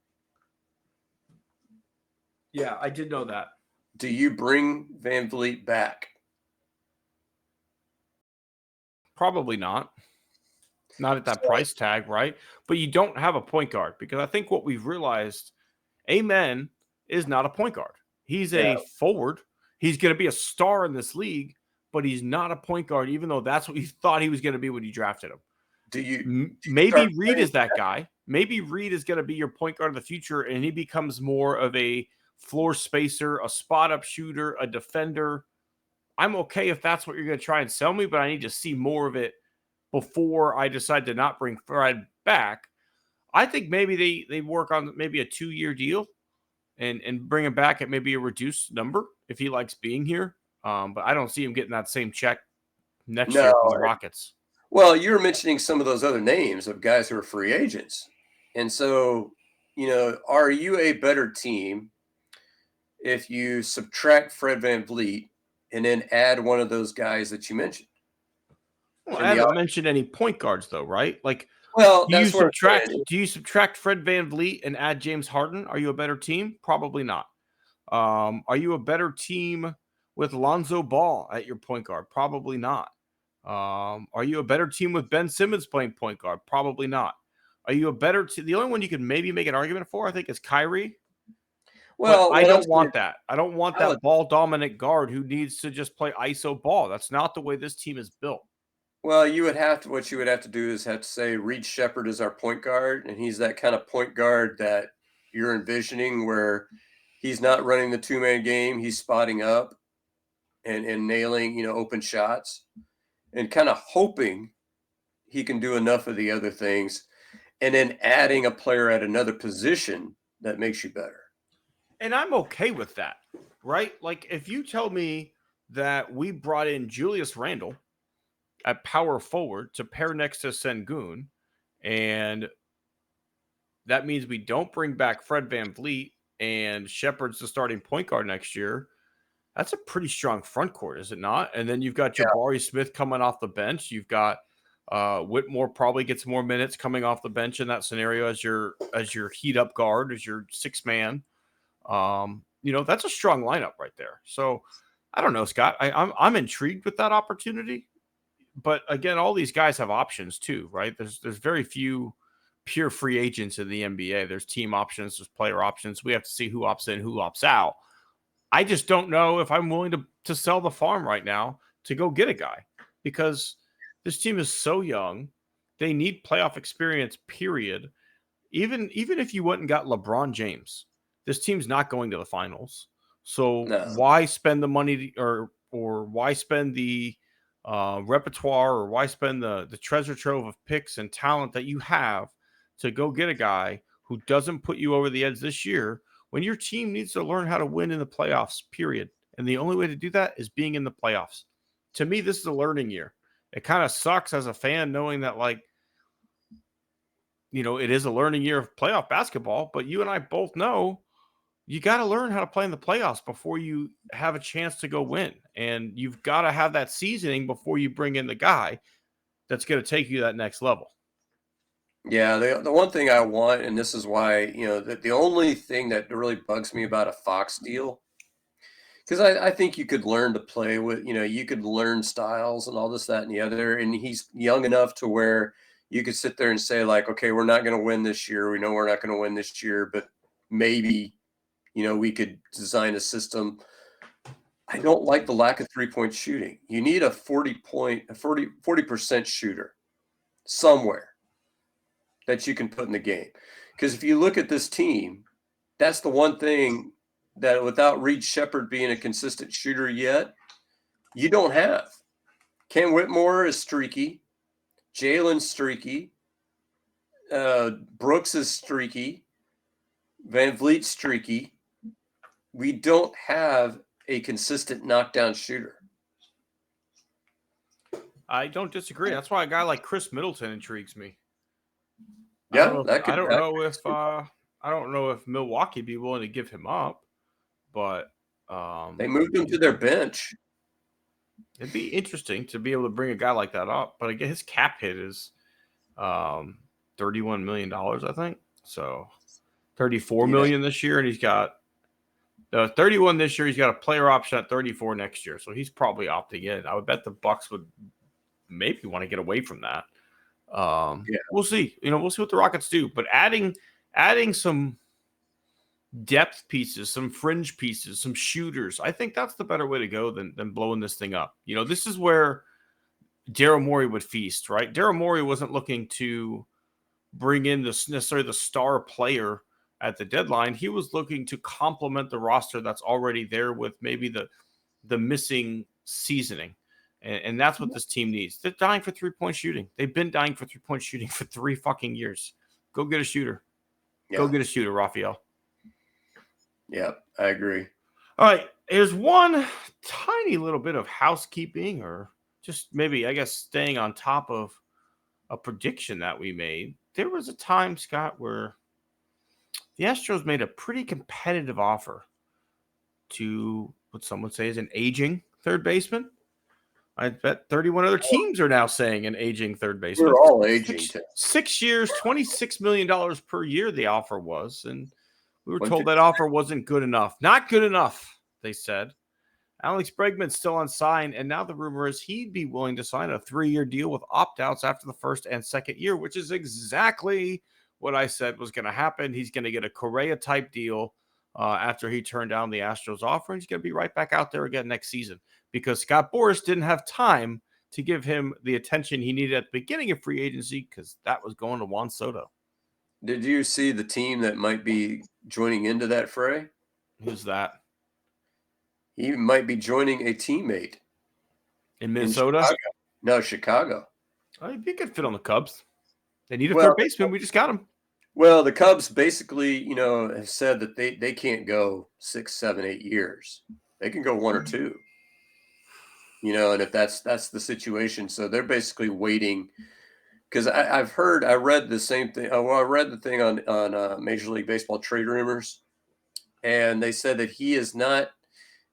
Yeah, I did know that. Do you bring VanVleet back? Probably not. Not at that price tag, right? But you don't have a point guard, because I think what we've realized, Amen is not a point guard. He's a forward. He's going to be a star in this league, but he's not a point guard, even though that's what you thought he was going to be when you drafted him. Maybe Reed is that guy. Maybe Reed is going to be your point guard in the future, and he becomes more of a floor spacer, a spot-up shooter, a defender. I'm okay if that's what you're going to try and sell me, but I need to see more of it before I decide to not bring Fred back. I think maybe they work on maybe a 2-year deal and bring him back at maybe a reduced number if he likes being here. But I don't see him getting that same check next year from No. the Rockets. Well, you're mentioning some of those other names of guys who are free agents. And so, are you a better team if you subtract Fred VanVleet and then add one of those guys that you mentioned? Well, I In the haven't mentioned any point guards though, right? Like, Well, do you that's what I'm subtract saying. do you subtract Fred VanVleet and add James Harden? Are you a better team? Probably not. Are you a better team with Lonzo Ball at your point guard? Probably not. Are you a better team with Ben Simmons playing point guard? Probably not. Are you a better team? The only one you can maybe make an argument for, I think, is Kyrie. But Well, I what I'm don't saying, want that. I don't want Alex, that ball dominant guard who needs to just play ISO ball. That's not the way this team is built. well, what you would have to do is have to say Reed Shepard is our point guard, and he's that kind of point guard that you're envisioning where he's not running the two-man game, he's spotting up and nailing, open shots and kind of hoping he can do enough of the other things and then adding a player at another position that makes you better. And I'm okay with that, right? Like, if you tell me that we brought in Julius Randle at power forward to pair next to Sengun, and that means we don't bring back Fred VanVleet and Shepard's the starting point guard next year. That's a pretty strong front court, is it not? And then you've got Yeah. Jabari Smith coming off the bench. You've got Whitmore probably gets more minutes coming off the bench in that scenario as your heat up guard, as your sixth man. That's a strong lineup right there. So I don't know, Scott. I'm intrigued with that opportunity. But again, all these guys have options too, right? There's very few pure free agents in the NBA. There's team options, there's player options. We have to see who opts in, who opts out. I just don't know if I'm willing to sell the farm right now to go get a guy because this team is so young. They need playoff experience, period. Even if you went and got LeBron James, this team's not going to the finals. So No. why spend the money or why spend the repertoire or why spend the treasure trove of picks and talent that you have to go get a guy who doesn't put you over the edge this year when your team needs to learn how to win in the playoffs, period. And the only way to do that is being in the playoffs. To me, this is a learning year. It kind of sucks as a fan knowing that, it is a learning year of playoff basketball, but you and I both know you got to learn how to play in the playoffs before you have a chance to go win. And you've got to have that seasoning before you bring in the guy that's going to take you that next level. Yeah, the one thing I want, and this is why, the only thing that really bugs me about a Fox deal, because I think you could learn to play with, you could learn styles and all this, that, and the other. And he's young enough to where you could sit there and say, like, okay, we're not going to win this year. We know we're not going to win this year, but maybe, we could design a system. I don't like the lack of 3-point shooting. You need a 40% shooter somewhere that you can put in the game. Because if you look at this team, that's the one thing that without Reed Shepard being a consistent shooter yet, you don't have. Ken Whitmore is streaky. Jalen's streaky. Brooks is streaky. VanVleet's streaky. We don't have a consistent knockdown shooter. I don't disagree. That's why a guy like Chris Middleton intrigues me. Yeah, I don't know if Milwaukee be willing to give him up, but they moved him to their bench. It'd be interesting to be able to bring a guy like that up. But again, his cap hit is $31 million, I think. So $34 million this year, and he's got 31 this year. He's got a player option at 34 next year, so he's probably opting in. I would bet the Bucks would maybe want to get away from that. We'll see. We'll see what the Rockets do. But adding some depth pieces, some fringe pieces, some shooters, I think that's the better way to go than blowing this thing up. This is where Daryl Morey would feast, right? Daryl Morey wasn't looking to bring in necessarily the star player at the deadline. He was looking to complement the roster that's already there with maybe the missing seasoning. And that's what this team needs. They're dying for three-point shooting. They've been dying for three-point shooting for 3 fucking years. Go get a shooter. Yeah. Go get a shooter, Raphael. Yeah, I agree. All right. Here's one tiny little bit of housekeeping, or just maybe, I guess, staying on top of a prediction that we made. There was a time, Scott, where the Astros made a pretty competitive offer to what some would say is an aging third baseman. I bet 31 other teams are now saying an aging third baseman. We're all aging. 6 years, $26 million per year the offer was. And we were told that offer wasn't good enough. Not good enough, they said. Alex Bregman's still unsigned, and now the rumor is he'd be willing to sign a 3-year deal with opt-outs after the first and second year, which is exactly what I said was going to happen. He's going to get a Correa-type deal after he turned down the Astros offer, and he's going to be right back out there again next season because Scott Boras didn't have time to give him the attention he needed at the beginning of free agency because that was going to Juan Soto. Did you see the team that might be joining into that fray? Who's that? He might be joining a teammate. In Minnesota? Chicago. No, Chicago. He could fit on the Cubs. They need a third baseman. We just got him. Well, the Cubs basically, have said that they can't go 6, 7, 8 years. They can go 1 or 2. And if that's the situation, so they're basically waiting. Because I read the same thing. I read the thing on Major League Baseball trade rumors, and they said that he is not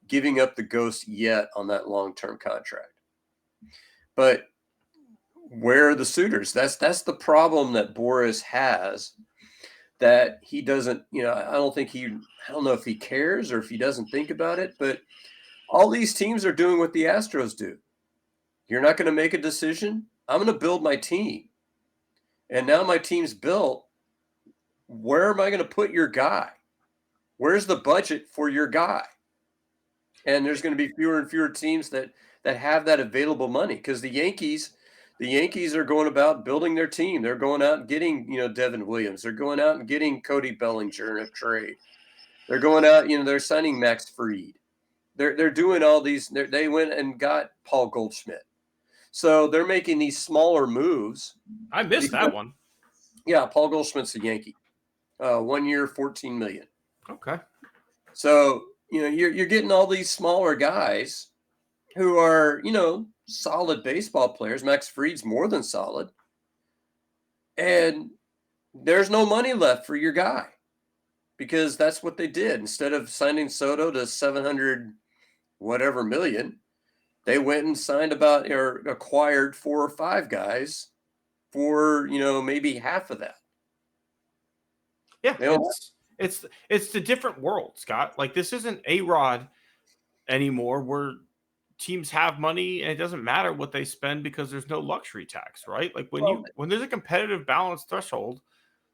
giving up the ghost yet on that long-term contract. But where are the suitors? That's the problem that Boras has. That he doesn't, I don't know if he cares or if he doesn't think about it. But all these teams are doing what the Astros do. You're not going to make a decision. I'm going to build my team. And now my team's built. Where am I going to put your guy? Where's the budget for your guy? And there's going to be fewer and fewer teams that have that available money because the Yankees are going about building their team. They're going out and getting, Devin Williams. They're going out and getting Cody Bellinger in a trade. They're going out, they're signing Max Fried. They're doing all these. They went and got Paul Goldschmidt. So they're making these smaller moves. I missed that one. Yeah, Paul Goldschmidt's a Yankee. 1 year, $14 million. Okay. So, you're getting all these smaller guys who are, solid baseball players. Max Fried's more than solid. And there's no money left for your guy because that's what they did. Instead of signing Soto to 700 whatever million, they went and signed or acquired 4 or 5 guys for, maybe half of that. Yeah, it's the different world, Scott. Like this isn't A-Rod anymore where teams have money and it doesn't matter what they spend because there's no luxury tax, right? Like when there's a competitive balance threshold,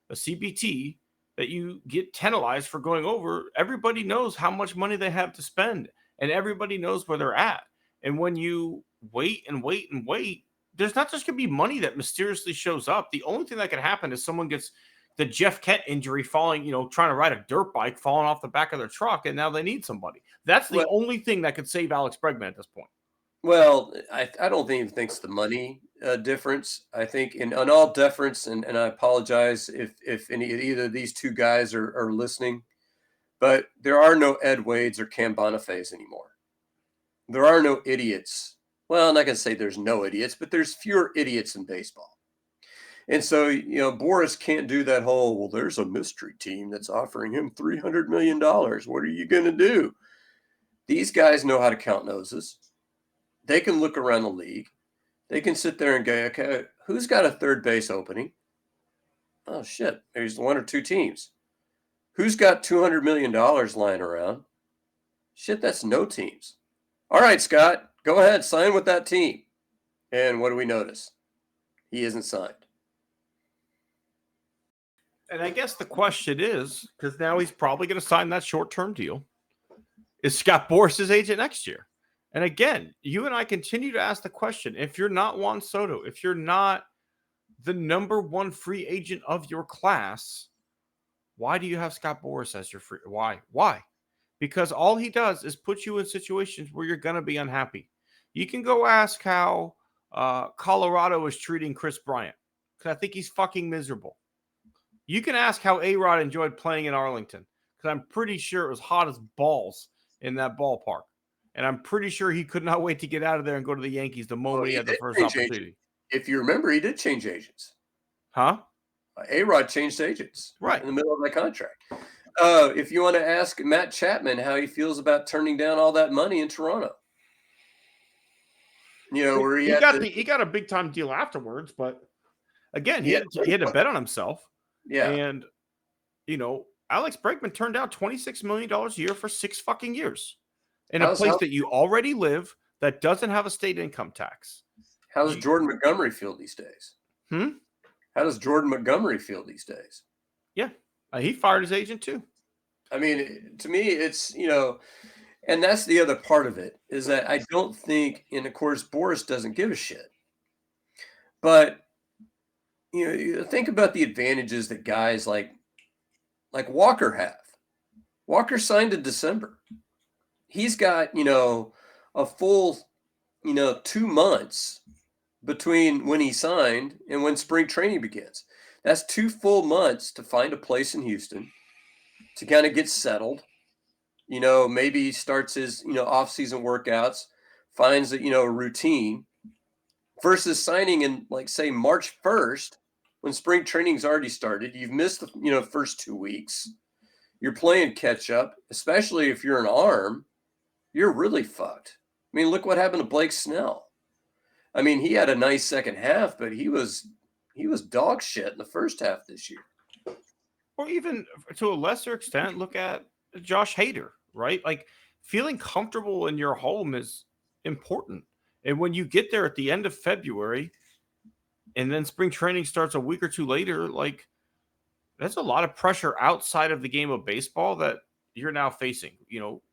a CBT that you get penalized for going over, everybody knows how much money they have to spend and everybody knows where they're at. And when you wait and wait and wait, there's not just going to be money that mysteriously shows up. The only thing that can happen is someone gets the Jeff Kent injury falling, trying to ride a dirt bike, falling off the back of their truck, and now they need somebody. That's the only thing that could save Alex Bregman at this point. Well, I don't even think it's the money difference. I think in all deference, and I apologize if either of these two guys are listening, but there are no Ed Wades or Cam Bonifaz anymore. There are no idiots. Well, I'm not going to say there's no idiots, but there's fewer idiots in baseball. And so, Boras can't do that whole, well, there's a mystery team that's offering him $300 million. What are you going to do? These guys know how to count noses. They can look around the league. They can sit there and go, okay, who's got a third base opening? Oh, shit, there's 1 or 2 teams. Who's got $200 million lying around? Shit, that's no teams. All right, Scott, go ahead, sign with that team. And what do we notice? He isn't signed. And I guess the question is, because now he's probably going to sign that short-term deal, is Scott Boras his agent next year? And again, you and I continue to ask the question, if you're not Juan Soto, if you're not the number 1 free agent of your class, why do you have Scott Boras as your free? Why? Because all he does is put you in situations where you're going to be unhappy. You can go ask how Colorado is treating Chris Bryant, because I think he's fucking miserable. You can ask how A-Rod enjoyed playing in Arlington, because I'm pretty sure it was hot as balls in that ballpark. And I'm pretty sure he could not wait to get out of there and go to the Yankees the moment he had the first opportunity. If you remember, he did change agents. Huh? A-Rod changed agents right in the middle of that contract. If you want to ask Matt Chapman how he feels about turning down all that money in Toronto. Where he got a big time deal afterwards, but again, he had to bet on himself. Yeah. And Alex Bregman turned down $26 million a year for 6 fucking years in a place that you already live that doesn't have a state income tax. How does Jordan Montgomery feel these days? How does Jordan Montgomery feel these days? Yeah. He fired his agent too. I mean, to me, it's, and that's the other part of it, is that I don't think, and of course, Boras doesn't give a shit. But, you think about the advantages that guys like Walker have. Walker signed in December. He's got, a full, 2 months between when he signed and when spring training begins. That's 2 full months to find a place in Houston, to kind of get settled. Maybe he starts his, off-season workouts, finds a routine, versus signing in, say, March 1st, when spring training's already started. You've missed the, first 2 weeks. You're playing catch up, especially if you're an arm. You're really fucked. I mean, look what happened to Blake Snell. I mean, he had a nice second half, but he was dog shit in the first half this year. Or even to a lesser extent, look at Josh Hader, right? Like, feeling comfortable in your home is important. And when you get there at the end of February and then spring training starts a week or two later, like, that's a lot of pressure outside of the game of baseball that you're now facing.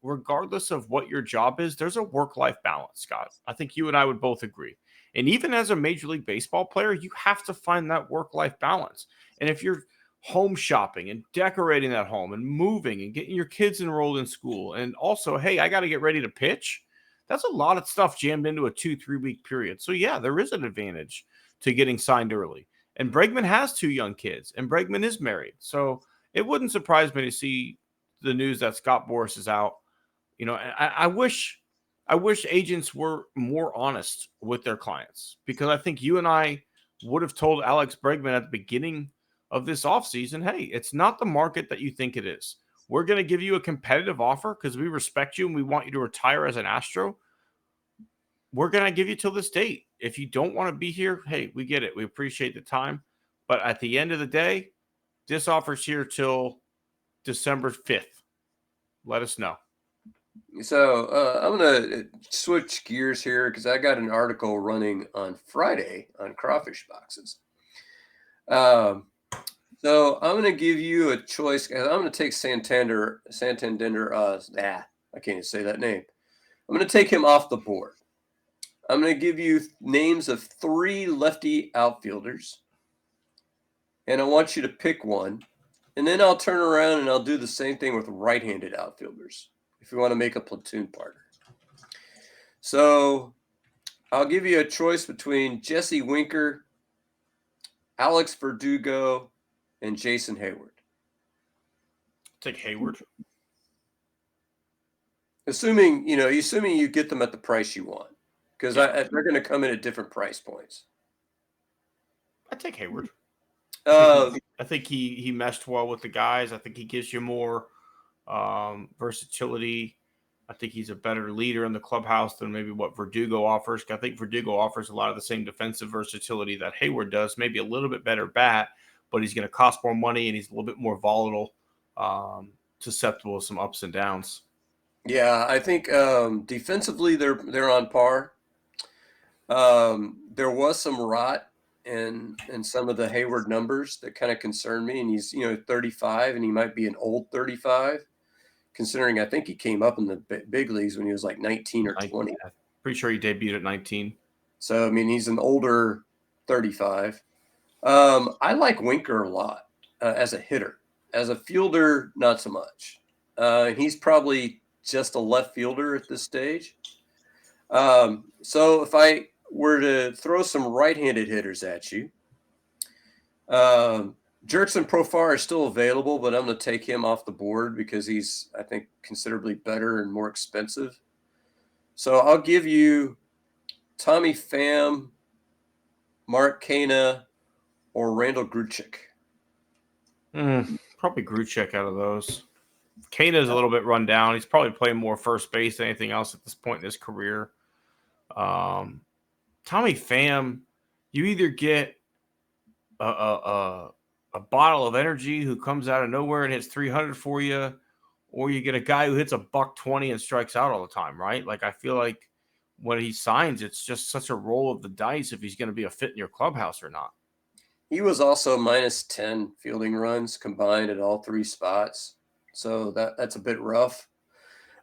Regardless of what your job is, there's a work-life balance, Scott. I think you and I would both agree. And even as a Major League Baseball player, you have to find that work-life balance. And if you're home shopping and decorating that home and moving and getting your kids enrolled in school, and also, hey, I got to get ready to pitch, that's a lot of stuff jammed into a 2-3 week period. So yeah, there is an advantage to getting signed early. And Bregman has 2 young kids, and Bregman is married. So it wouldn't surprise me to see the news that Scott Boras is out. I wish agents were more honest with their clients, because I think you and I would have told Alex Bregman at the beginning of this offseason, hey, it's not the market that you think it is. We're going to give you a competitive offer because we respect you and we want you to retire as an Astro. We're going to give you till this date. If you don't want to be here, hey, we get it. We appreciate the time. But at the end of the day, this offer's here till December 5th. Let us know. So I'm going to switch gears here, because I got an article running on Friday on crawfish boxes. So I'm going to give you a choice. I'm going to take Santander. I can't even say that name. I'm going to take him off the board. I'm going to give you names of 3 lefty outfielders, and I want you to pick one. And then I'll turn around and I'll do the same thing with right-handed outfielders, if you want to make a platoon partner. So I'll give you a choice between Jesse Winker, Alex Verdugo, and Jason Hayward. Take Hayward. Assuming you get them at the price you want, because they're going to come in at different price points. I take Hayward. I think he meshed well with the guys. I think he gives you more versatility. I think he's a better leader in the clubhouse than maybe what Verdugo offers. I think Verdugo offers a lot of the same defensive versatility that Hayward does, maybe a little bit better bat, but he's going to cost more money and he's a little bit more volatile, susceptible to some ups and downs. Yeah, I think defensively they're on par. There was some rot in some of the Hayward numbers that kind of concerned me, and he's 35, and he might be an old 35, considering I think he came up in the big leagues when he was like 19 or 20. Pretty sure he debuted at 19. So I mean, he's an older 35. I like Winker a lot as a hitter. As a fielder, not so much. He's probably just a left fielder at this stage. So if I were to throw some right-handed hitters at you, Jerkson Profar is still available, but I'm going to take him off the board because he's, I think, considerably better and more expensive. So I'll give you Tommy Pham, Mark Kana, or Randall Gruchik. Probably Gruchek out of those. Kana's a little bit run down. He's probably playing more first base than anything else at this point in his career. Tommy Pham, you either get a bottle of energy who comes out of nowhere and hits 300 for you, or you get a guy who hits a $120 and strikes out all the time, right? Like, I feel like when he signs, it's just such a roll of the dice if he's going to be a fit in your clubhouse or not. He was also minus 10 fielding runs combined at all three spots. So that's a bit rough.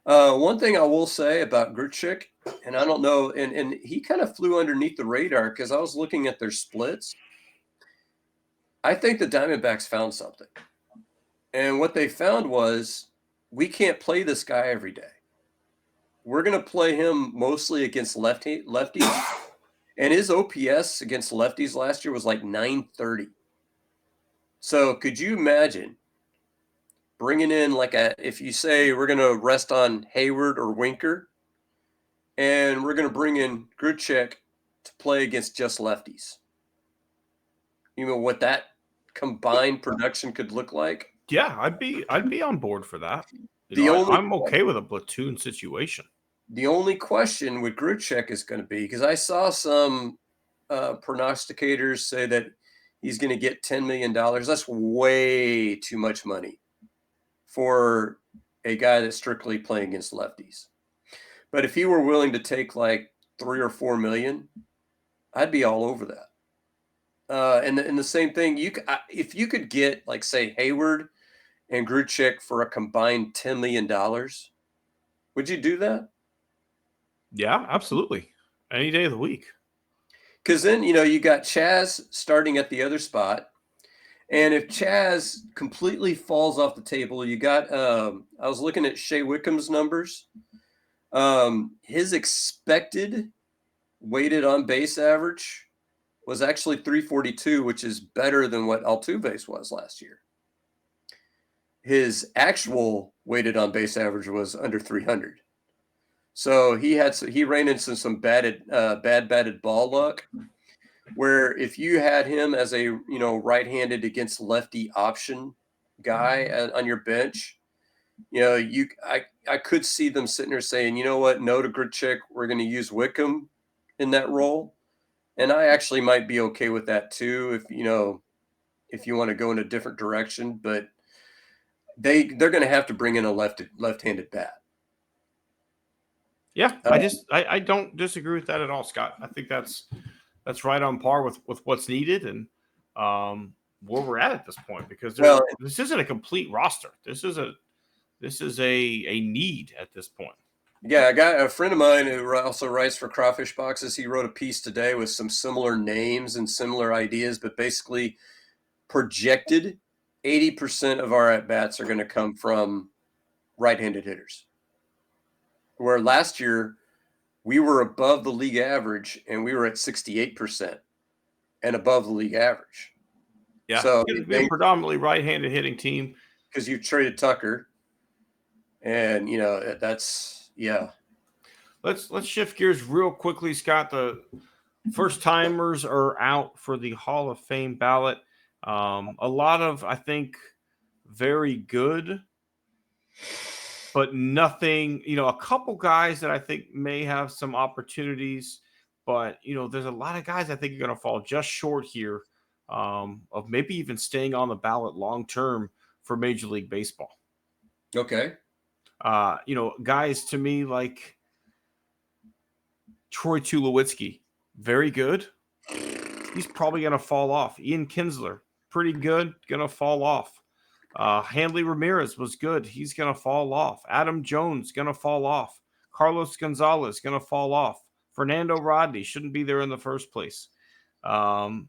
One thing I will say about Gruchik, and I don't know, and he kind of flew underneath the radar because I was looking at their splits. I think the Diamondbacks found something. And what they found was we can't play this guy every day. We're going to play him mostly against lefties. And his OPS against lefties last year was like 930. So could you imagine bringing in if you say we're going to rest on Hayward or Winker, and we're going to bring in Gruchek to play against just lefties? You know what that combined production could look like? Yeah, I'd be on board for that. I'm okay with a platoon situation. The only question with Gruchek is going to be, because I saw some prognosticators say that he's going to get $10 million. That's way too much money for a guy that's strictly playing against lefties. But if he were willing to take like $3 or $4 million, I'd be all over that. And the same thing, if you could get, like, say, Hayward and Gruchek for a combined $10 million, would you do that? Yeah, absolutely. Any day of the week. Because then, you got Chaz starting at the other spot. And if Chaz completely falls off the table, you got, I was looking at Shea Wickham's numbers. His expected weighted on base average was actually 342, which is better than what Altuve's was last year. His actual weighted on base average was under 300. So he ran into some bad batted ball luck, where if you had him as a right-handed against lefty option guy on your bench, I could see them sitting there saying, you know what, no to Gruchek, we're going to use Wickham in that role, and I actually might be okay with that too if you want to go in a different direction, but they're going to have to bring in a left-handed bat. Yeah, I don't disagree with that at all, Scott. I think that's right on par with what's needed and where we're at this point, because this isn't a complete roster. This is a need at this point. Yeah, a friend of mine who also writes for Crawfish Boxes, he wrote a piece today with some similar names and similar ideas, but basically projected 80% of our at-bats are going to come from right-handed hitters. Where last year we were above the league average and we were at 68% and above the league average. Yeah, so it's a predominantly right-handed hitting team. Because you traded Tucker. And, that's, yeah. Let's shift gears real quickly, Scott. The first-timers are out for the Hall of Fame ballot. A lot of, I think, very good, but nothing, a couple guys that I think may have some opportunities, but, there's a lot of guys I think are going to fall just short here of maybe even staying on the ballot long-term for Major League Baseball. Okay. Guys to me like Troy Tulowitzki, very good. He's probably going to fall off. Ian Kinsler, pretty good, going to fall off. Hanley Ramirez was good. He's going to fall off. Adam Jones going to fall off. Carlos Gonzalez going to fall off. Fernando Rodney shouldn't be there in the first place. Dustin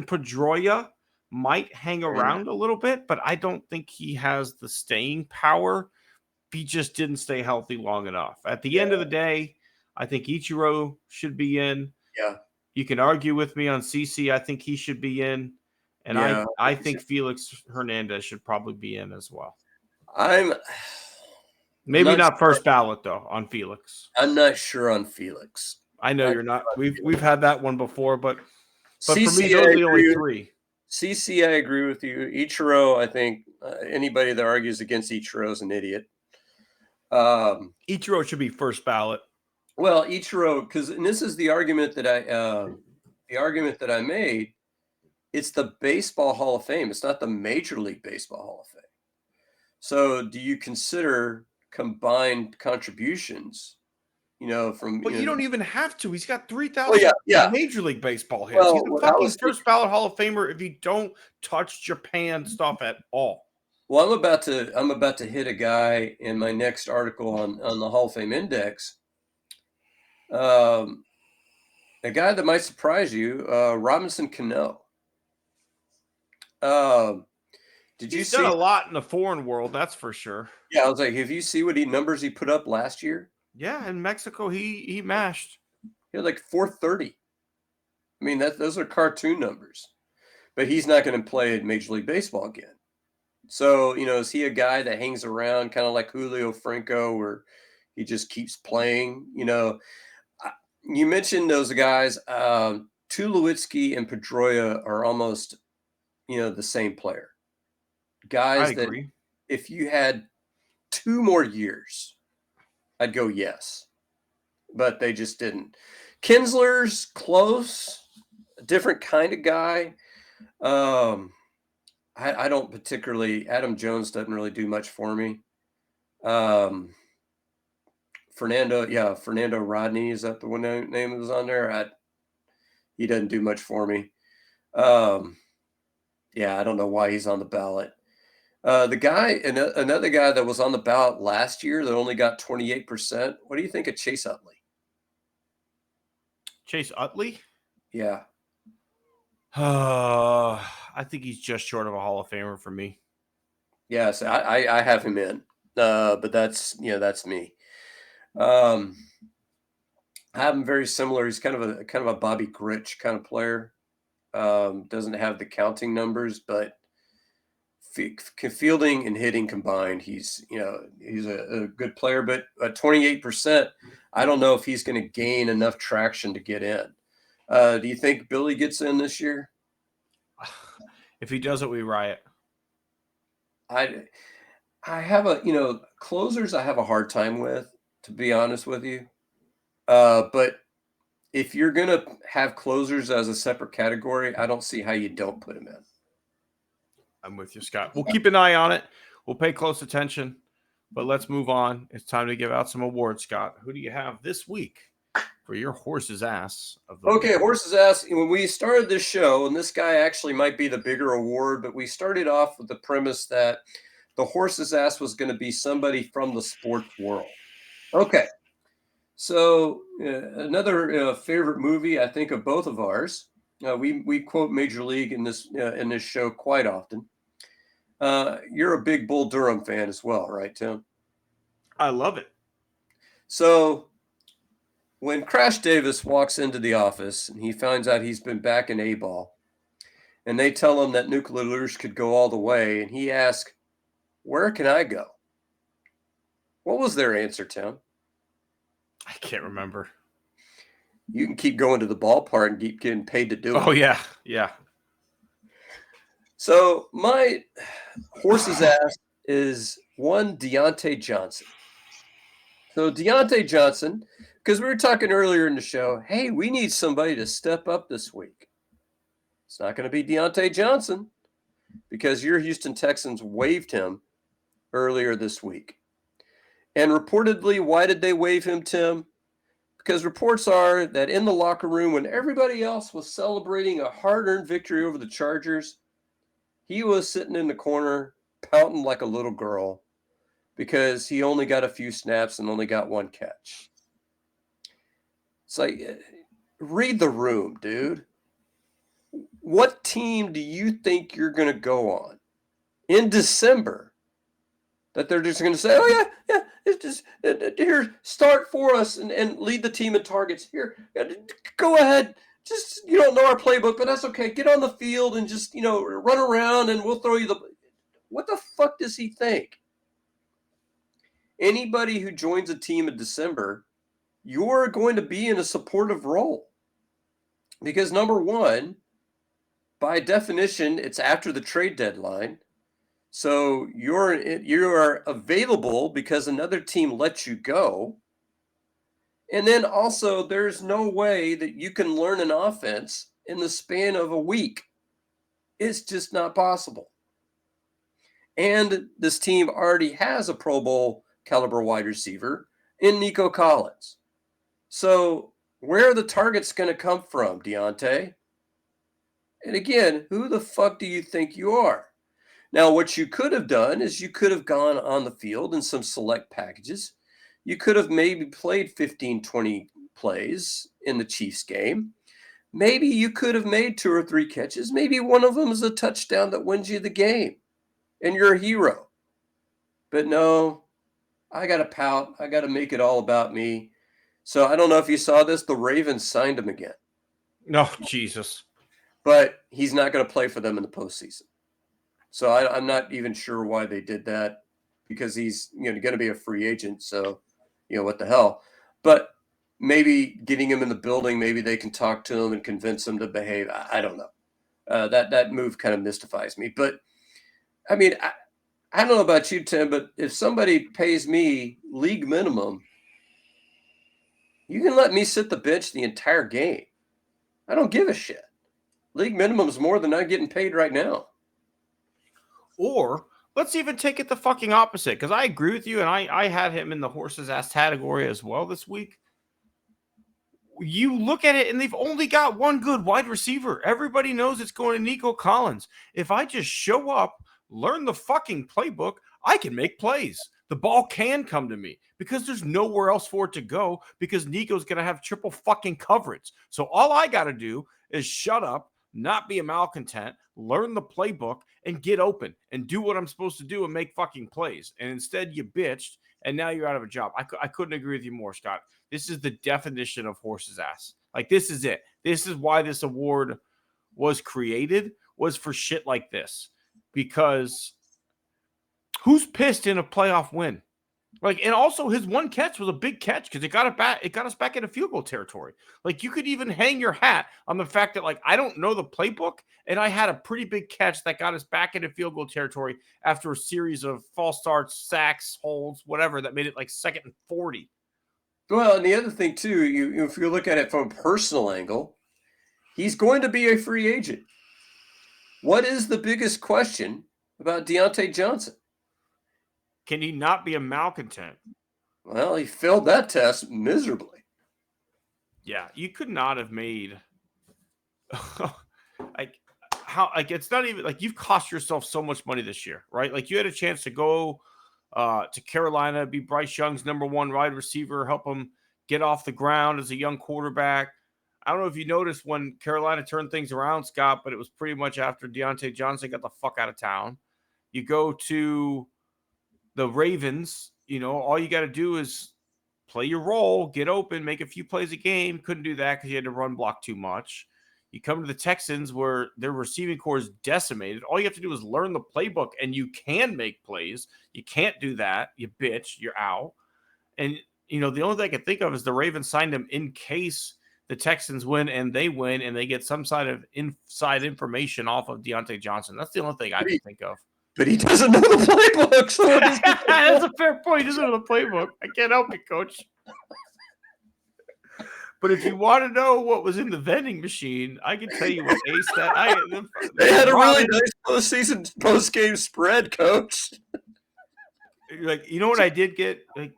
Pedroia might hang around a little bit, but I don't think he has the staying power. He just didn't stay healthy long enough. At the end of the day, I think Ichiro should be in. Yeah. You can argue with me on CC. I think he should be in. And Yeah. I think Felix Hernandez should probably be in as well. I'm Maybe not sure. first ballot, though, on Felix. I'm not sure on Felix. I know you're not. We've had that one before, but for me, CC, those are the only three. CC, I agree with you. Ichiro, I think anybody that argues against Ichiro is an idiot. Ichiro should be first ballot. Well, Ichiro, and this is the argument that I made. It's the Baseball Hall of Fame. It's not the Major League Baseball Hall of Fame. So, do you consider combined contributions? But you don't even have to. He's got 3,000 Major League Baseball hits. Well, He's a fucking first ballot Hall of Famer if you don't touch Japan stuff at all. Well, I'm about to hit a guy in my next article on the Hall of Fame Index. A guy that might surprise you, Robinson Cano. He's done a lot in the foreign world, that's for sure. Yeah, I was like, have you seen what numbers he put up last year? Yeah, in Mexico, he mashed. He had like 430. I mean, those are cartoon numbers. But he's not going to play at Major League Baseball again. So, is he a guy that hangs around kind of like Julio Franco, where he just keeps playing? You mentioned those guys. Tulowitzki and Pedroia are almost, the same player. Guys that if you had 2 more years, I'd go yes. But they just didn't. Kinsler's close, a different kind of guy. I don't particularly. Adam Jones doesn't really do much for me. Fernando Rodney, is that the one name that was on there? He doesn't do much for me. I don't know why he's on the ballot. The guy, another guy that was on the ballot last year that only got 28%. What do you think of Chase Utley? Chase Utley? Yeah. I think he's just short of a Hall of Famer for me. Yes, I have him in, but that's me. I have him very similar. He's kind of a Bobby Grich kind of player. Doesn't have the counting numbers, but fielding and hitting combined, he's a good player. But at 28%, I don't know if he's going to gain enough traction to get in. Do you think Billy gets in this year? If he doesn't, we riot. I have closers I have a hard time with, to be honest with you. But if you're going to have closers as a separate category, I don't see how you don't put them in. I'm with you, Scott. We'll keep an eye on it. We'll pay close attention. But let's move on. It's time to give out some awards, Scott. Who do you have this week for your horse's ass of the week? Horse's ass. When we started this show, and this guy actually might be the bigger award, but we started off with the premise that the horse's ass was going to be somebody from the sports world. Okay. So another favorite movie, I think, of both of ours. We quote Major League in this show quite often. You're a big Bull Durham fan as well, right, Tim? I love it. So when Crash Davis walks into the office and he finds out he's been back in A-ball, and they tell him that Nuclear Luge could go all the way, and he asks, "Where can I go?" What was their answer, Tim? I can't remember. You can keep going to the ballpark and keep getting paid to do it. Oh, yeah. Yeah. So my horse's ass is one Deontay Johnson. So Deontay Johnson, because we were talking earlier in the show, hey, we need somebody to step up this week. It's not going to be Deontay Johnson because your Houston Texans waived him earlier this week. And reportedly, why did they waive him, Tim? Because reports are that in the locker room, when everybody else was celebrating a hard-earned victory over the Chargers, he was sitting in the corner pouting like a little girl because he only got a few snaps and only got one catch. It's like, read the room, dude. What team do you think you're going to go on in December that they're just going to say, oh, yeah, it's just here, start for us and lead the team in targets. Here, go ahead. Just, you don't know our playbook, but that's okay. Get on the field and just, run around and we'll throw you the – what the fuck does he think? Anybody who joins a team in December, you're going to be in a supportive role. Because number one, by definition, it's after the trade deadline. So you are available because another team lets you go. And then also, there's no way that you can learn an offense in the span of a week. It's just not possible. And this team already has a Pro Bowl caliber wide receiver in Nico Collins. So where are the targets going to come from, Deontay? And again, who the fuck do you think you are? Now, what you could have done is you could have gone on the field in some select packages. You could have maybe played 15, 20 plays in the Chiefs game. Maybe you could have made 2 or 3 catches. Maybe one of them is a touchdown that wins you the game, and you're a hero. But no, I got to pout. I got to make it all about me. So I don't know if you saw this. The Ravens signed him again. No, Jesus. But he's not going to play for them in the postseason. So I'm not even sure why they did that, because he's going to be a free agent. So, what the hell? But maybe getting him in the building, maybe they can talk to him and convince him to behave. I don't know. That move kind of mystifies me. But I mean, I don't know about you, Tim, but if somebody pays me league minimum, you can let me sit the bench the entire game. I don't give a shit. League minimum is more than I'm getting paid right now. Or let's even take it the fucking opposite, because I agree with you, and I had him in the horse's ass category as well this week. You look at it, and they've only got one good wide receiver. Everybody knows it's going to Nico Collins. If I just show up, learn the fucking playbook, I can make plays. The ball can come to me because there's nowhere else for it to go, because Nico's going to have triple fucking coverage. So all I got to do is shut up, not be a malcontent, learn the playbook, and get open and do what I'm supposed to do and make fucking plays. And instead you bitched, and now you're out of a job. I couldn't agree with you more, Scott. This is the definition of horse's ass. Like, this is it. This is why this award was created, was for shit like this. Because who's pissed in a playoff win? Like, and also his one catch was a big catch because it got us back into field goal territory. Like, you could even hang your hat on the fact that, like, I don't know the playbook, and I had a pretty big catch that got us back into field goal territory after a series of false starts, sacks, holds, whatever, that made it like 2nd and 40. Well, and the other thing too, if you look at it from a personal angle, he's going to be a free agent. What is the biggest question about Deontay Johnson? Can he not be a malcontent? Well, he failed that test miserably. Yeah, you could not have made it's not even like you've cost yourself so much money this year, right? Like, you had a chance to go to Carolina, be Bryce Young's number 1 wide receiver, help him get off the ground as a young quarterback. I don't know if you noticed when Carolina turned things around, Scott, but it was pretty much after Deontay Johnson got the fuck out of town. You go to the Ravens, all you got to do is play your role, get open, make a few plays a game. Couldn't do that because you had to run block too much. You come to the Texans where their receiving core is decimated. All you have to do is learn the playbook, and you can make plays. You can't do that. You bitch, you're out. And, the only thing I can think of is the Ravens signed him in case the Texans win and they get some side of inside information off of Deontay Johnson. That's the only thing I can think of. But he doesn't know the playbook. So that's a fair point. He doesn't know the playbook. I can't help it, Coach. But if you want to know what was in the vending machine, I can tell you what they had a really nice post-game spread, Coach. Like, you know what I did get, like,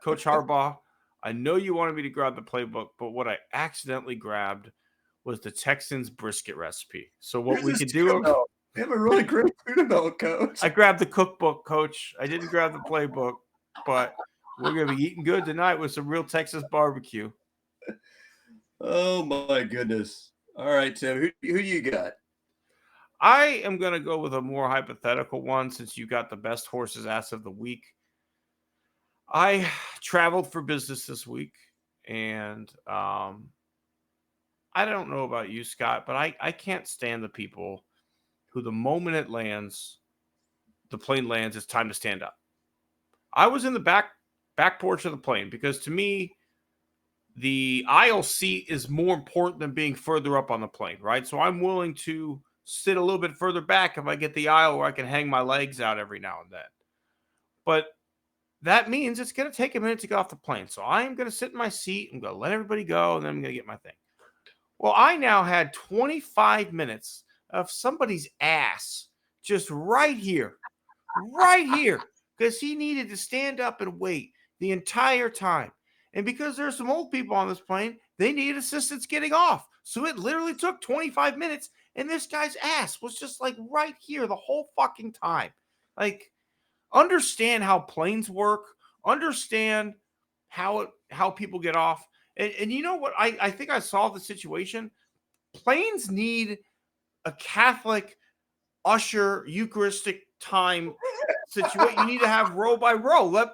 Coach Harbaugh? I know you wanted me to grab the playbook, but what I accidentally grabbed was the Texans brisket recipe. So what we could do... They have a really great tuna melt, Coach. I grabbed the cookbook, Coach. I didn't grab the playbook, but we're going to be eating good tonight with some real Texas barbecue. Oh, my goodness. All right, Tim. Who you got? I am going to go with a more hypothetical one since you got the best horse's ass of the week. I traveled for business this week, and I don't know about you, Scott, but I can't stand the people who the moment the plane lands, it's time to stand up. I was in the back porch of the plane because to me, the aisle seat is more important than being further up on the plane, right? So I'm willing to sit a little bit further back if I get the aisle where I can hang my legs out every now and then. But that means it's going to take a minute to get off the plane. So I am going to sit in my seat. I'm going to let everybody go, and then I'm going to get my thing. Well, I now had 25 minutes of somebody's ass just right here, because he needed to stand up and wait the entire time. And because there's some old people on this plane, they needed assistance getting off. So it literally took 25 minutes, and this guy's ass was just like right here the whole fucking time. Like, understand how planes work, understand how people get off. And you know what? I think I solved the situation. Planes need a Catholic usher Eucharistic time situation. You need to have row by row.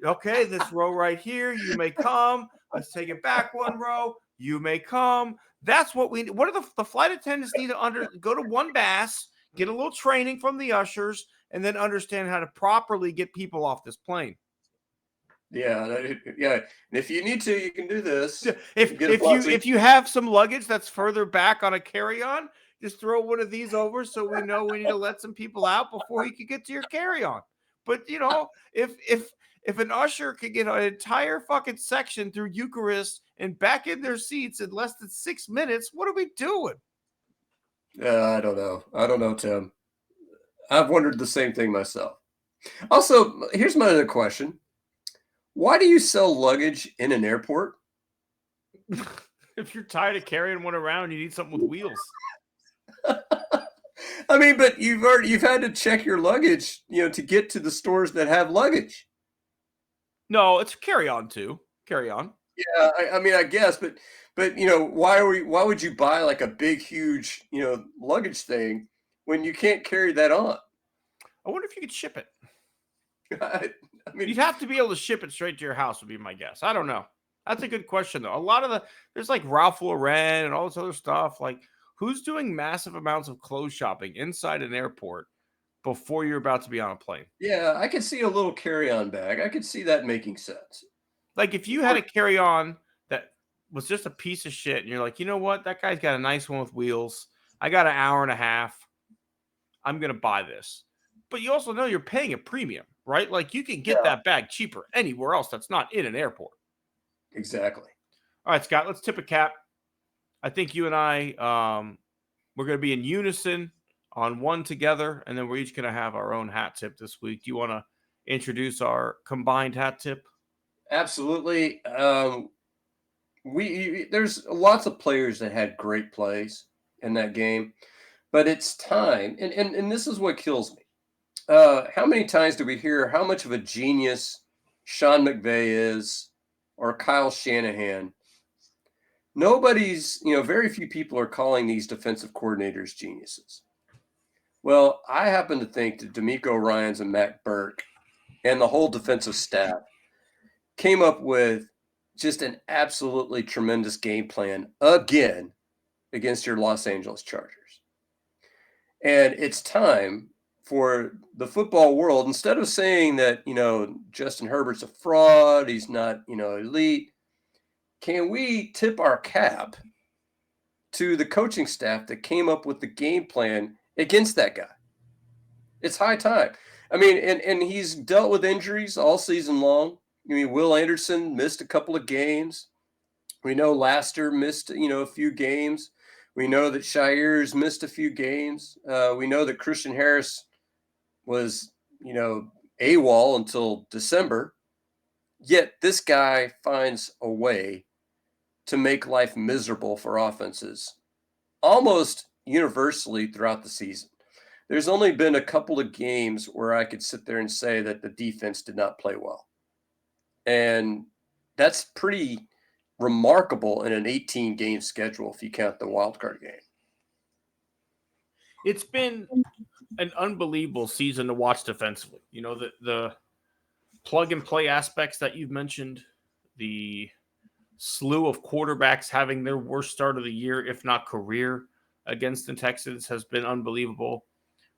Okay, this row right here, you may come. Let's take it back one row. You may come. That's what we need. What are the flight attendants need to go to one bass, get a little training from the ushers, and then understand how to properly get people off this plane. Yeah, yeah. And if you need to, you can do this. If you have some luggage that's further back on a carry-on, just throw one of these over so we know we need to let some people out before you can get to your carry-on. But you know, if an usher could get an entire fucking section through Eucharist and back in their seats in less than 6 minutes, what are we doing? I don't know. I don't know, Tim. I've wondered the same thing myself. Also, here's my other question. Why do you sell luggage in an airport? If you're tired of carrying one around, you need something with wheels. I mean, but you've had to check your luggage, to get to the stores that have luggage. No, it's carry-on too. Carry-on. Yeah, I mean, I guess, but why would you buy like a big, huge, luggage thing when you can't carry that on? I wonder if you could ship it. I mean, you'd have to be able to ship it straight to your house would be my guess. I don't know. That's a good question though. A lot of there's like Ralph Lauren and all this other stuff. Like, who's doing massive amounts of clothes shopping inside an airport before you're about to be on a plane? Yeah, I could see a little carry-on bag. I could see that making sense. Like, if you had a carry-on that was just a piece of shit and you're like, you know what? That guy's got a nice one with wheels. I got an hour and a half. I'm going to buy this. But you also know you're paying a premium, right? Like, you can get that bag cheaper anywhere else that's not in an airport. Exactly. All right, Scott, let's tip a cap. I think you and I, we're going to be in unison on one together, and then we're each going to have our own hat tip this week. Do you want to introduce our combined hat tip? Absolutely. There's lots of players that had great plays in that game, but it's time, and this is what kills me. How many times do we hear how much of a genius Sean McVay is, or Kyle Shanahan? Very few people are calling these defensive coordinators geniuses. Well, I happen to think that DeMeco Ryans and Matt Burke and the whole defensive staff came up with just an absolutely tremendous game plan again against your Los Angeles Chargers. And it's time for the football world, instead of saying that, Justin Herbert's a fraud, he's not, elite, can we tip our cap to the coaching staff that came up with the game plan against that guy? It's high time. I mean, and he's dealt with injuries all season long. I mean, Will Anderson missed a couple of games. We know Laster missed, a few games. We know that Shire's missed a few games. We know that Christian Harris was, AWOL until December. Yet this guy finds a way to make life miserable for offenses almost universally throughout the season. There's only been a couple of games where I could sit there and say that the defense did not play well. And that's pretty remarkable in an 18-game schedule if you count the wild card game. It's been an unbelievable season to watch defensively. You know, the plug and play aspects that you've mentioned, the slew of quarterbacks having their worst start of the year, if not career, against the Texans has been unbelievable.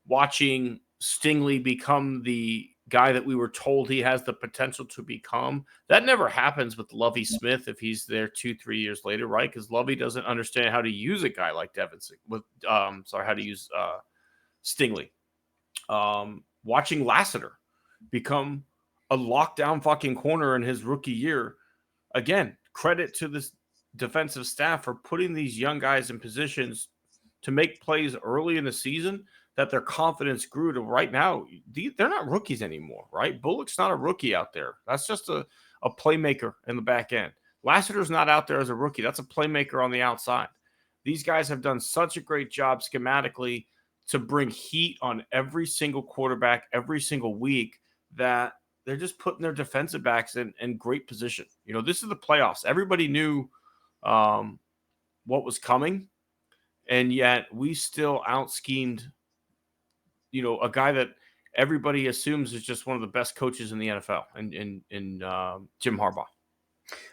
Watching Stingley become the guy that we were told he has the potential to become. That never happens with Lovie Smith if he's there 2-3 years later, right? Because Lovie doesn't understand how to use a guy like how to use Stingley. Watching Lassiter become a lockdown fucking corner in his rookie year. Again, credit to this defensive staff for putting these young guys in positions to make plays early in the season that their confidence grew to right now. They're not rookies anymore, right? Bullock's not a rookie out there. That's just a playmaker in the back end. Lassiter's not out there as a rookie. That's a playmaker on the outside. These guys have done such a great job schematically to bring heat on every single quarterback every single week that they're just putting their defensive backs in great position. You know, this is the playoffs. Everybody knew what was coming, and yet we still out-schemed, you know, a guy that everybody assumes is just one of the best coaches in the NFL, in Jim Harbaugh.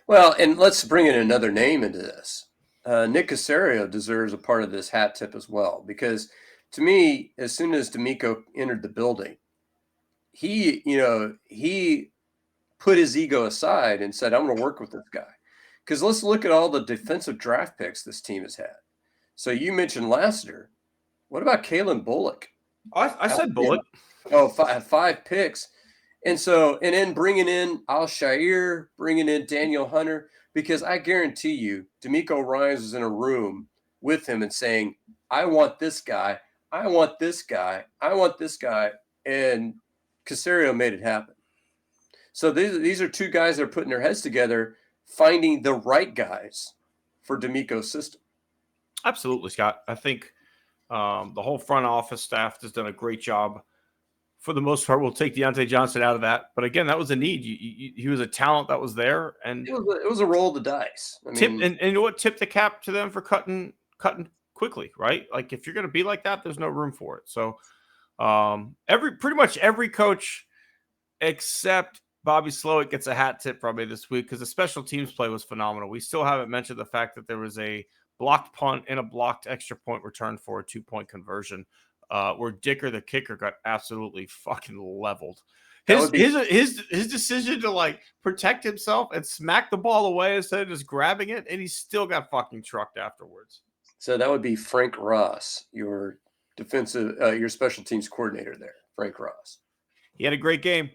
Well, and let's bring in another name into this. Nick Caserio deserves a part of this hat tip as well, because to me, as soon as D'Amico entered the building, he put his ego aside and said, I'm going to work with this guy. Because let's look at all the defensive draft picks this team has had. So you mentioned Lassiter. What about Kalen Bullock? I said Bullock. Five picks. And then bringing in Al-Shaair, bringing in Daniel Hunter, because I guarantee you, D'Amico Ryans was in a room with him and saying, I want this guy, I want this guy, I want this guy. And Caserio made it happen. So these are two guys that are putting their heads together, finding the right guys for D'Amico's system. Absolutely, Scott. I think the whole front office staff has done a great job. For the most part, we'll take Deontay Johnson out of that. But again, that was a need. He was a talent that was there, and it was a roll of the dice. I mean, and you know what? Tip the cap to them for cutting quickly, right? Like if you're going to be like that, there's no room for it. So pretty much every coach except Bobby Slowick gets a hat tip probably this week because the special teams play was phenomenal. We still haven't mentioned the fact that there was a blocked punt and a blocked extra point return for a 2-point conversion. Where Dicker, the kicker, got absolutely fucking leveled. His decision to like protect himself and smack the ball away instead of just grabbing it, and he still got fucking trucked afterwards. So that would be Frank Ross, your your special teams coordinator there, Frank Ross. He had a great game.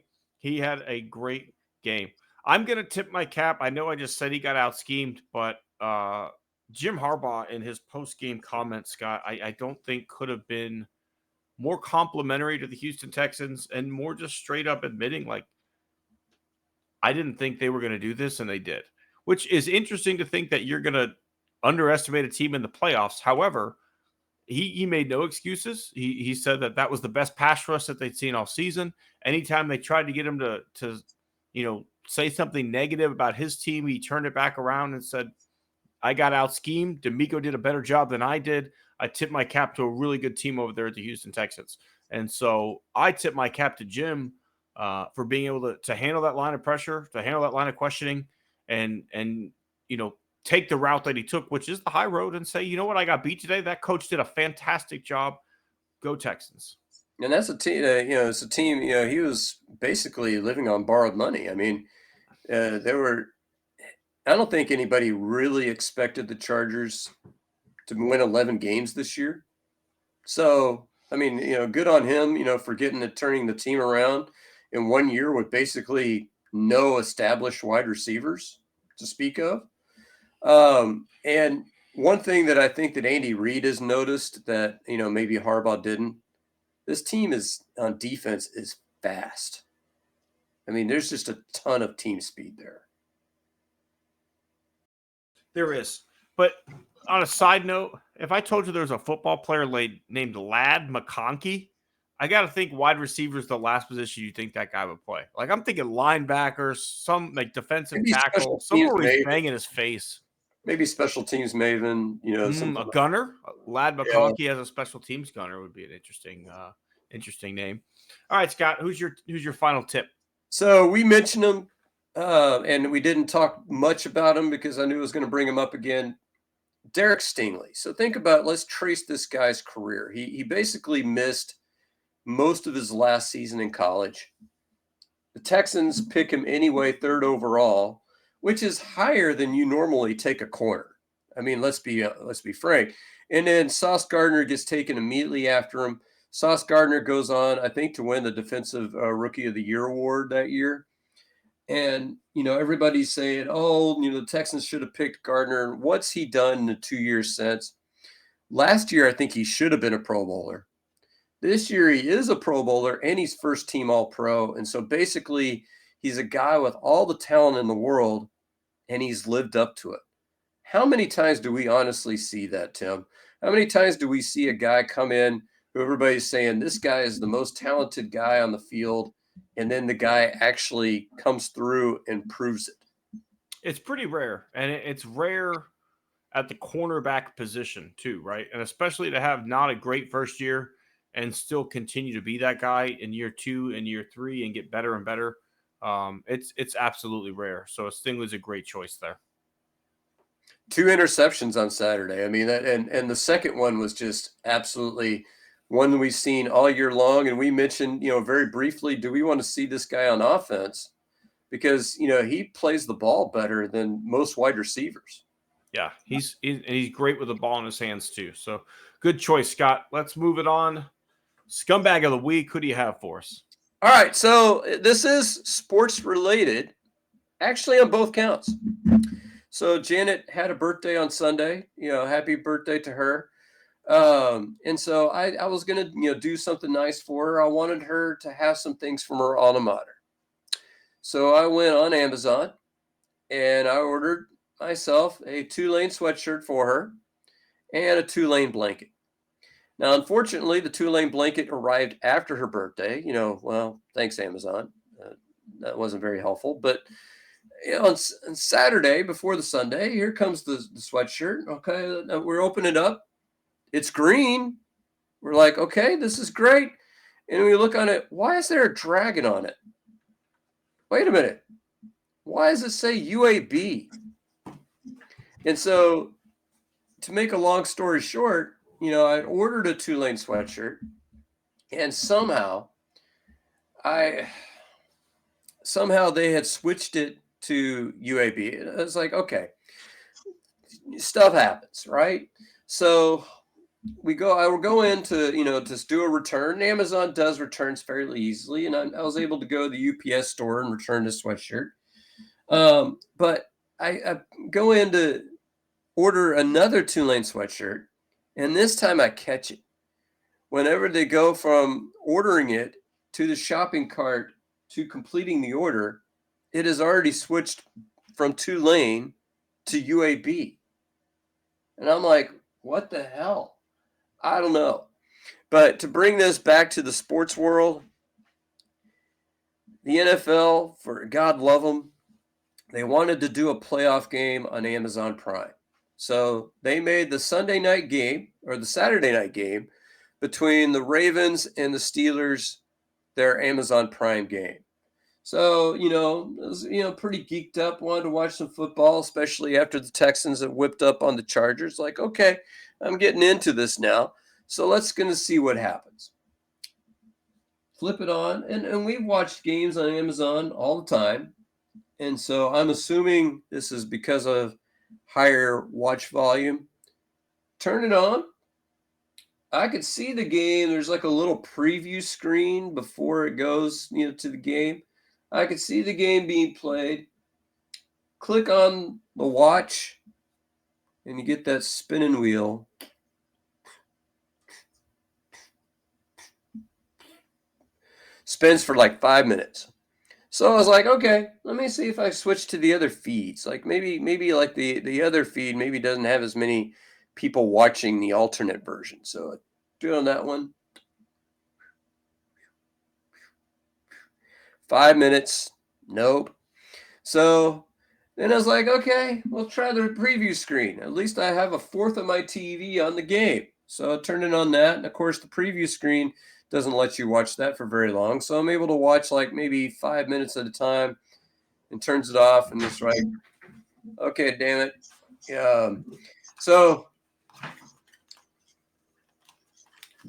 I'm going to tip my cap. I know I just said he got out schemed, but Jim Harbaugh in his post-game comments, Scott, I don't think could have been more complimentary to the Houston Texans and more just straight up admitting, like, I didn't think they were going to do this, and they did, which is interesting to think that you're going to underestimate a team in the playoffs. However, he made no excuses. He said that was the best pass rush that they'd seen all season. Anytime they tried to get him to say something negative about his team, he turned it back around and said, I got out schemed. D'Amico did a better job than I did. I tip my cap to a really good team over there at the Houston Texans. And so I tip my cap to Jim for being able to handle that line of pressure, to handle that line of questioning, and take the route that he took, which is the high road, and say, you know what, I got beat today. That coach did a fantastic job. Go Texans. And that's a team, it's a team, he was basically living on borrowed money. I mean, I don't think anybody really expected the Chargers to win 11 games this year. So, I mean, good on him, for turning the team around in 1 year with basically no established wide receivers to speak of. And one thing that I think that Andy Reid has noticed that, maybe Harbaugh didn't, this team on defense is fast. I mean, there's just a ton of team speed there. There is. But on a side note, if I told you there was a football player named Ladd McConkey, I got to think wide receiver is the last position you think that guy would play. Like, I'm thinking linebackers, some like defensive tackle, somewhere where he's banging his face. maybe special teams maven, something. A gunner, Lad Yeah. McConkey as a special teams gunner would be an interesting name. All right, Scott, who's your final tip? So we mentioned him, and we didn't talk much about him because I knew I was going to bring him up again. Derek Stingley. So think about, let's trace this guy's career. He basically missed most of his last season in college. The Texans pick him anyway, third overall, which is higher than you normally take a corner. I mean, let's be frank. And then Sauce Gardner gets taken immediately after him. Sauce Gardner goes on, I think, to win the Defensive Rookie of the Year award that year. And, everybody's saying, oh, the Texans should have picked Gardner. What's he done in the 2 years since? Last year, I think he should have been a Pro Bowler. This year, he is a Pro Bowler, and he's first-team All-Pro. And so basically, he's a guy with all the talent in the world, and he's lived up to it. How many times do we honestly see that, Tim? How many times do we see a guy come in who everybody's saying, this guy is the most talented guy on the field, and then the guy actually comes through and proves it? It's pretty rare, and it's rare at the cornerback position too, right? And especially to have not a great first year and still continue to be that guy in year 2 and year 3 and get better and better. It's absolutely rare. So Stingley's a great choice there. 2 interceptions on Saturday. I mean, and the second one was just absolutely one we've seen all year long. And we mentioned, very briefly, do we want to see this guy on offense? Because, he plays the ball better than most wide receivers. Yeah, he's great with the ball in his hands too. So good choice, Scott. Let's move it on. Scumbag of the week. Who do you have for us? All right, so this is sports related, actually on both counts. So Janet had a birthday on Sunday. Happy birthday to her. And so I was gonna do something nice for her. I wanted her to have some things from her alma mater. So I went on Amazon and I ordered myself a Tulane sweatshirt for her and a Tulane blanket. Now, unfortunately, the Tulane blanket arrived after her birthday. Well, thanks, Amazon. That wasn't very helpful. But on Saturday before the Sunday, here comes the sweatshirt. Okay, we're opening it up. It's green. We're like, okay, this is great. And we look on it. Why is there a dragon on it? Wait a minute. Why does it say UAB? And so, to make a long story short, I ordered a Tulane sweatshirt, and somehow they had switched it to UAB. And I was like, okay, stuff happens, right? So I will go in to, to do a return. Amazon does returns fairly easily. And I was able to go to the UPS store and return this sweatshirt. But I go in to order another Tulane sweatshirt. And this time I catch it. Whenever they go from ordering it to the shopping cart to completing the order, it has already switched from Tulane to UAB. And I'm like, what the hell? I don't know. But to bring this back to the sports world, the NFL, for God love them, they wanted to do a playoff game on Amazon Prime. So they made the Sunday night game or the Saturday night game between the Ravens and the Steelers their Amazon Prime game. So, I was, pretty geeked up, wanted to watch some football, especially after the Texans had whipped up on the Chargers. Like, okay, I'm getting into this now. So let's going to see what happens. Flip it on. And we've watched games on Amazon all the time. And so I'm assuming this is because of higher watch volume. Turn it on. I could see the game. There's like a little preview screen before it goes, to the game. I could see the game being played. Click on the watch, and you get that spinning wheel. Spins for like 5 minutes. So I was like, okay, let me see if I switch to the other feeds. Like maybe like the other feed maybe doesn't have as many people watching the alternate version. So I do it on that one. 5 minutes. Nope. So Then I was like, okay, we'll try the preview screen. At least I have a fourth of my TV on the game. So I turned it on that. And of course, the preview screen doesn't let you watch that for very long. So I'm able to watch like maybe 5 minutes at a time and turns it off. And it's like, okay, damn it. So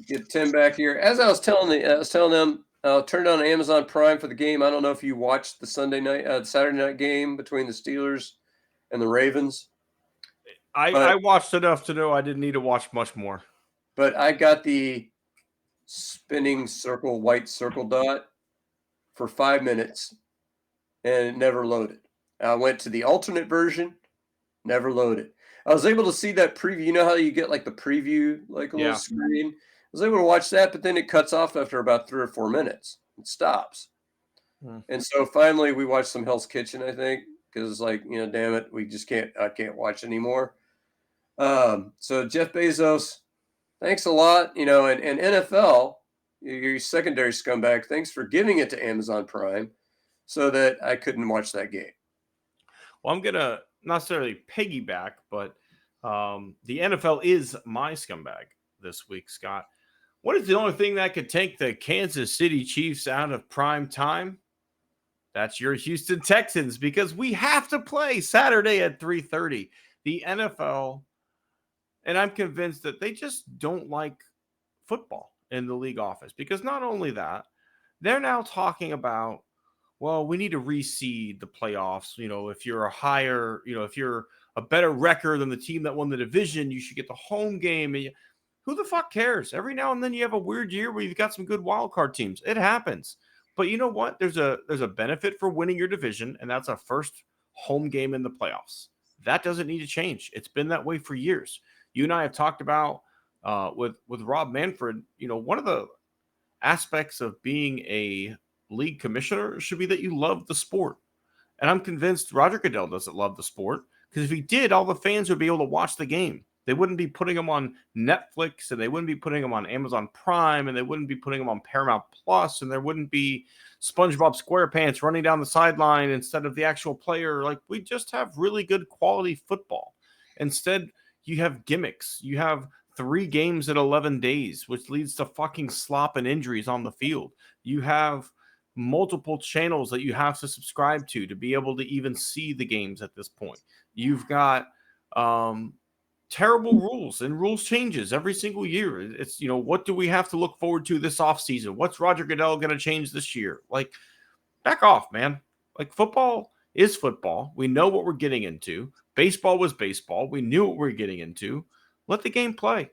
get Tim back here. As I was telling them, I'll turn on Amazon Prime for the game. I don't know if you watched the Saturday night game between the Steelers and the Ravens. I watched enough to know I didn't need to watch much more. But I got the spinning circle, white circle dot for 5 minutes, and it never loaded. I went to the alternate version, never loaded. I was able to see that preview. You know how you get like the preview, like a little screen? I was able to watch that, but then it cuts off after about 3 or 4 minutes. It stops. And so finally we watched some Hell's Kitchen, I think, because it's like, damn it, I can't watch anymore. So Jeff Bezos, thanks a lot. And NFL, your secondary scumbag, thanks for giving it to Amazon Prime so that I couldn't watch that game. Well, I'm going to not necessarily piggyback, but the NFL is my scumbag this week, Scott. What is the only thing that could take the Kansas City Chiefs out of prime time? That's your Houston Texans, because we have to play Saturday at 3:30. The NFL, and I'm convinced that they just don't like football in the league office, because not only that, they're now talking about, well, we need to reseed the playoffs. If you're if you're a better record than the team that won the division, you should get the home game. And who the fuck cares? Every now and then you have a weird year where you've got some good wild card teams. It happens. But you know what? There's a benefit for winning your division, and that's a first home game in the playoffs. That doesn't need to change. It's been that way for years. You and I have talked about with Rob Manfred, one of the aspects of being a league commissioner should be that you love the sport. And I'm convinced Roger Goodell doesn't love the sport, because if he did, all the fans would be able to watch the game. They wouldn't be putting them on Netflix, and they wouldn't be putting them on Amazon Prime, and they wouldn't be putting them on Paramount Plus, and there wouldn't be SpongeBob SquarePants running down the sideline instead of the actual player. Like, we just have really good quality football. Instead, you have gimmicks. You have 3 games in 11 days, which leads to fucking slop and injuries on the field. You have multiple channels that you have to subscribe to be able to even see the games at this point. You've got terrible rules and rules changes every single year. It's, what do we have to look forward to this offseason? What's Roger Goodell going to change this year? Like, back off, man. Like, football is football. We know what we're getting into. Baseball was baseball. We knew what we were getting into. Let the game play.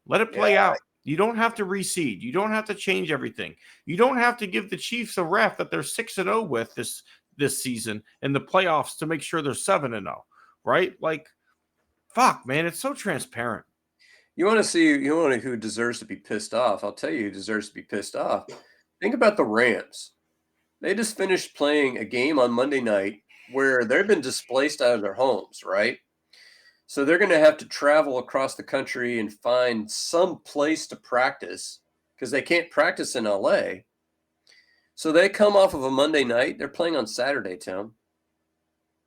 Let it play out. You don't have to reseed. You don't have to change everything. You don't have to give the Chiefs a ref that they're 6-0 with this season in the playoffs to make sure they're 7-0, right? Like, fuck, man, it's so transparent. You want to who deserves to be pissed off? I'll tell you who deserves to be pissed off. Think about the Rams. They just finished playing a game on Monday night where they've been displaced out of their homes, right? So they're going to have to travel across the country and find some place to practice because they can't practice in LA. So they come off of a Monday night. They're playing on Saturday, Tim.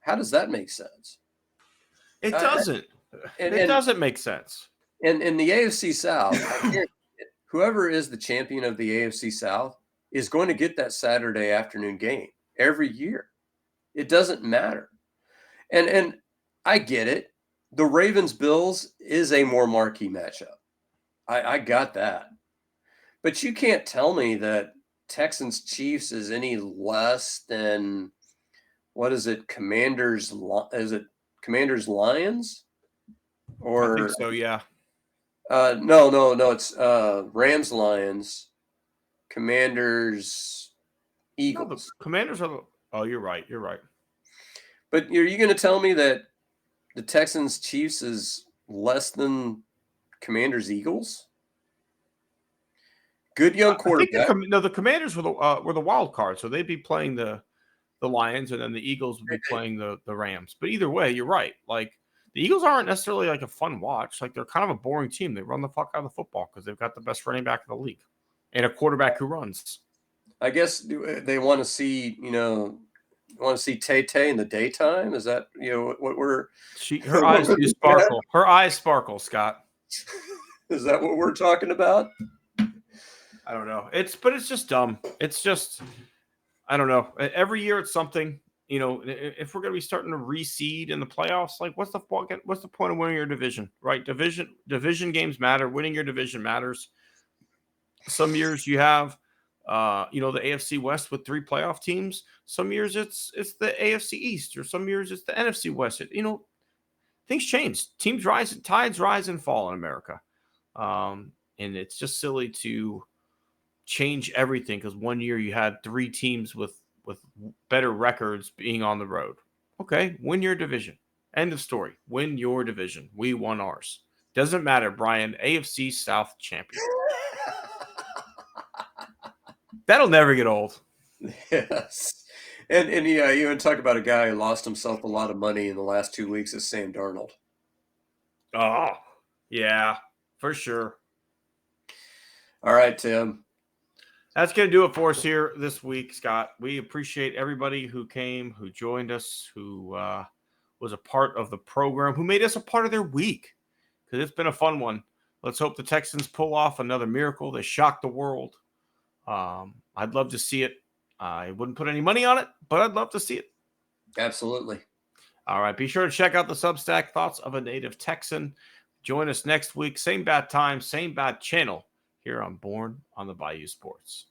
How does that make sense? It doesn't. It doesn't make sense. And in the AFC South, whoever is the champion of the AFC South is going to get that Saturday afternoon game every year. It doesn't matter. And I get it. The Ravens-Bills is a more marquee matchup. I got that. But you can't tell me that Texans-Chiefs is any less than, what is it, Commanders-Lions? Or I think so, yeah. No. It's Rams-Lions, Commanders-Eagles. No, the Commanders are – oh, you're right. But are you going to tell me that the Texans-Chiefs is less than Commanders-Eagles? Good young quarterback. The Commanders were the wild card, so they'd be playing the Lions, and then the Eagles would be playing the Rams. But either way, you're right. Like, the Eagles aren't necessarily like a fun watch. Like, they're kind of a boring team. They run the fuck out of the football because they've got the best running back in the league and a quarterback who runs. I guess they want to see, want to see Tay Tay in the daytime? Is that, what we're Her eyes do sparkle. Her eyes sparkle, Scott. Is that what we're talking about? I don't know. It's just dumb. It's just, I don't know. Every year it's something. If we're going to be starting to reseed in the playoffs, like what's the point of winning your division, right? Division games matter. Winning your division matters. Some years you have, the AFC West with 3 playoff teams. Some years it's the AFC East, or some years it's the NFC West. Things change. Tides rise and fall in America, and it's just silly to change everything because one year you had 3 teams with better records being on the road. Okay, win your division. End of story. Win your division. We won ours. Doesn't matter, Brian. AFC South champion. That'll never get old. Yes. And yeah, you want to talk about a guy who lost himself a lot of money in the last 2 weeks is Sam Darnold. Oh, yeah, for sure. All right, Tim. That's going to do it for us here this week, Scott. We appreciate everybody who came, who joined us, who was a part of the program, who made us a part of their week, because it's been a fun one. Let's hope the Texans pull off another miracle. They shocked the world. I'd love to see it. I wouldn't put any money on it, but I'd love to see it. Absolutely. All right. Be sure to check out the Substack, Thoughts of a Native Texan. Join us next week. Same bad time, same bad channel here on Born on the Bayou Sports.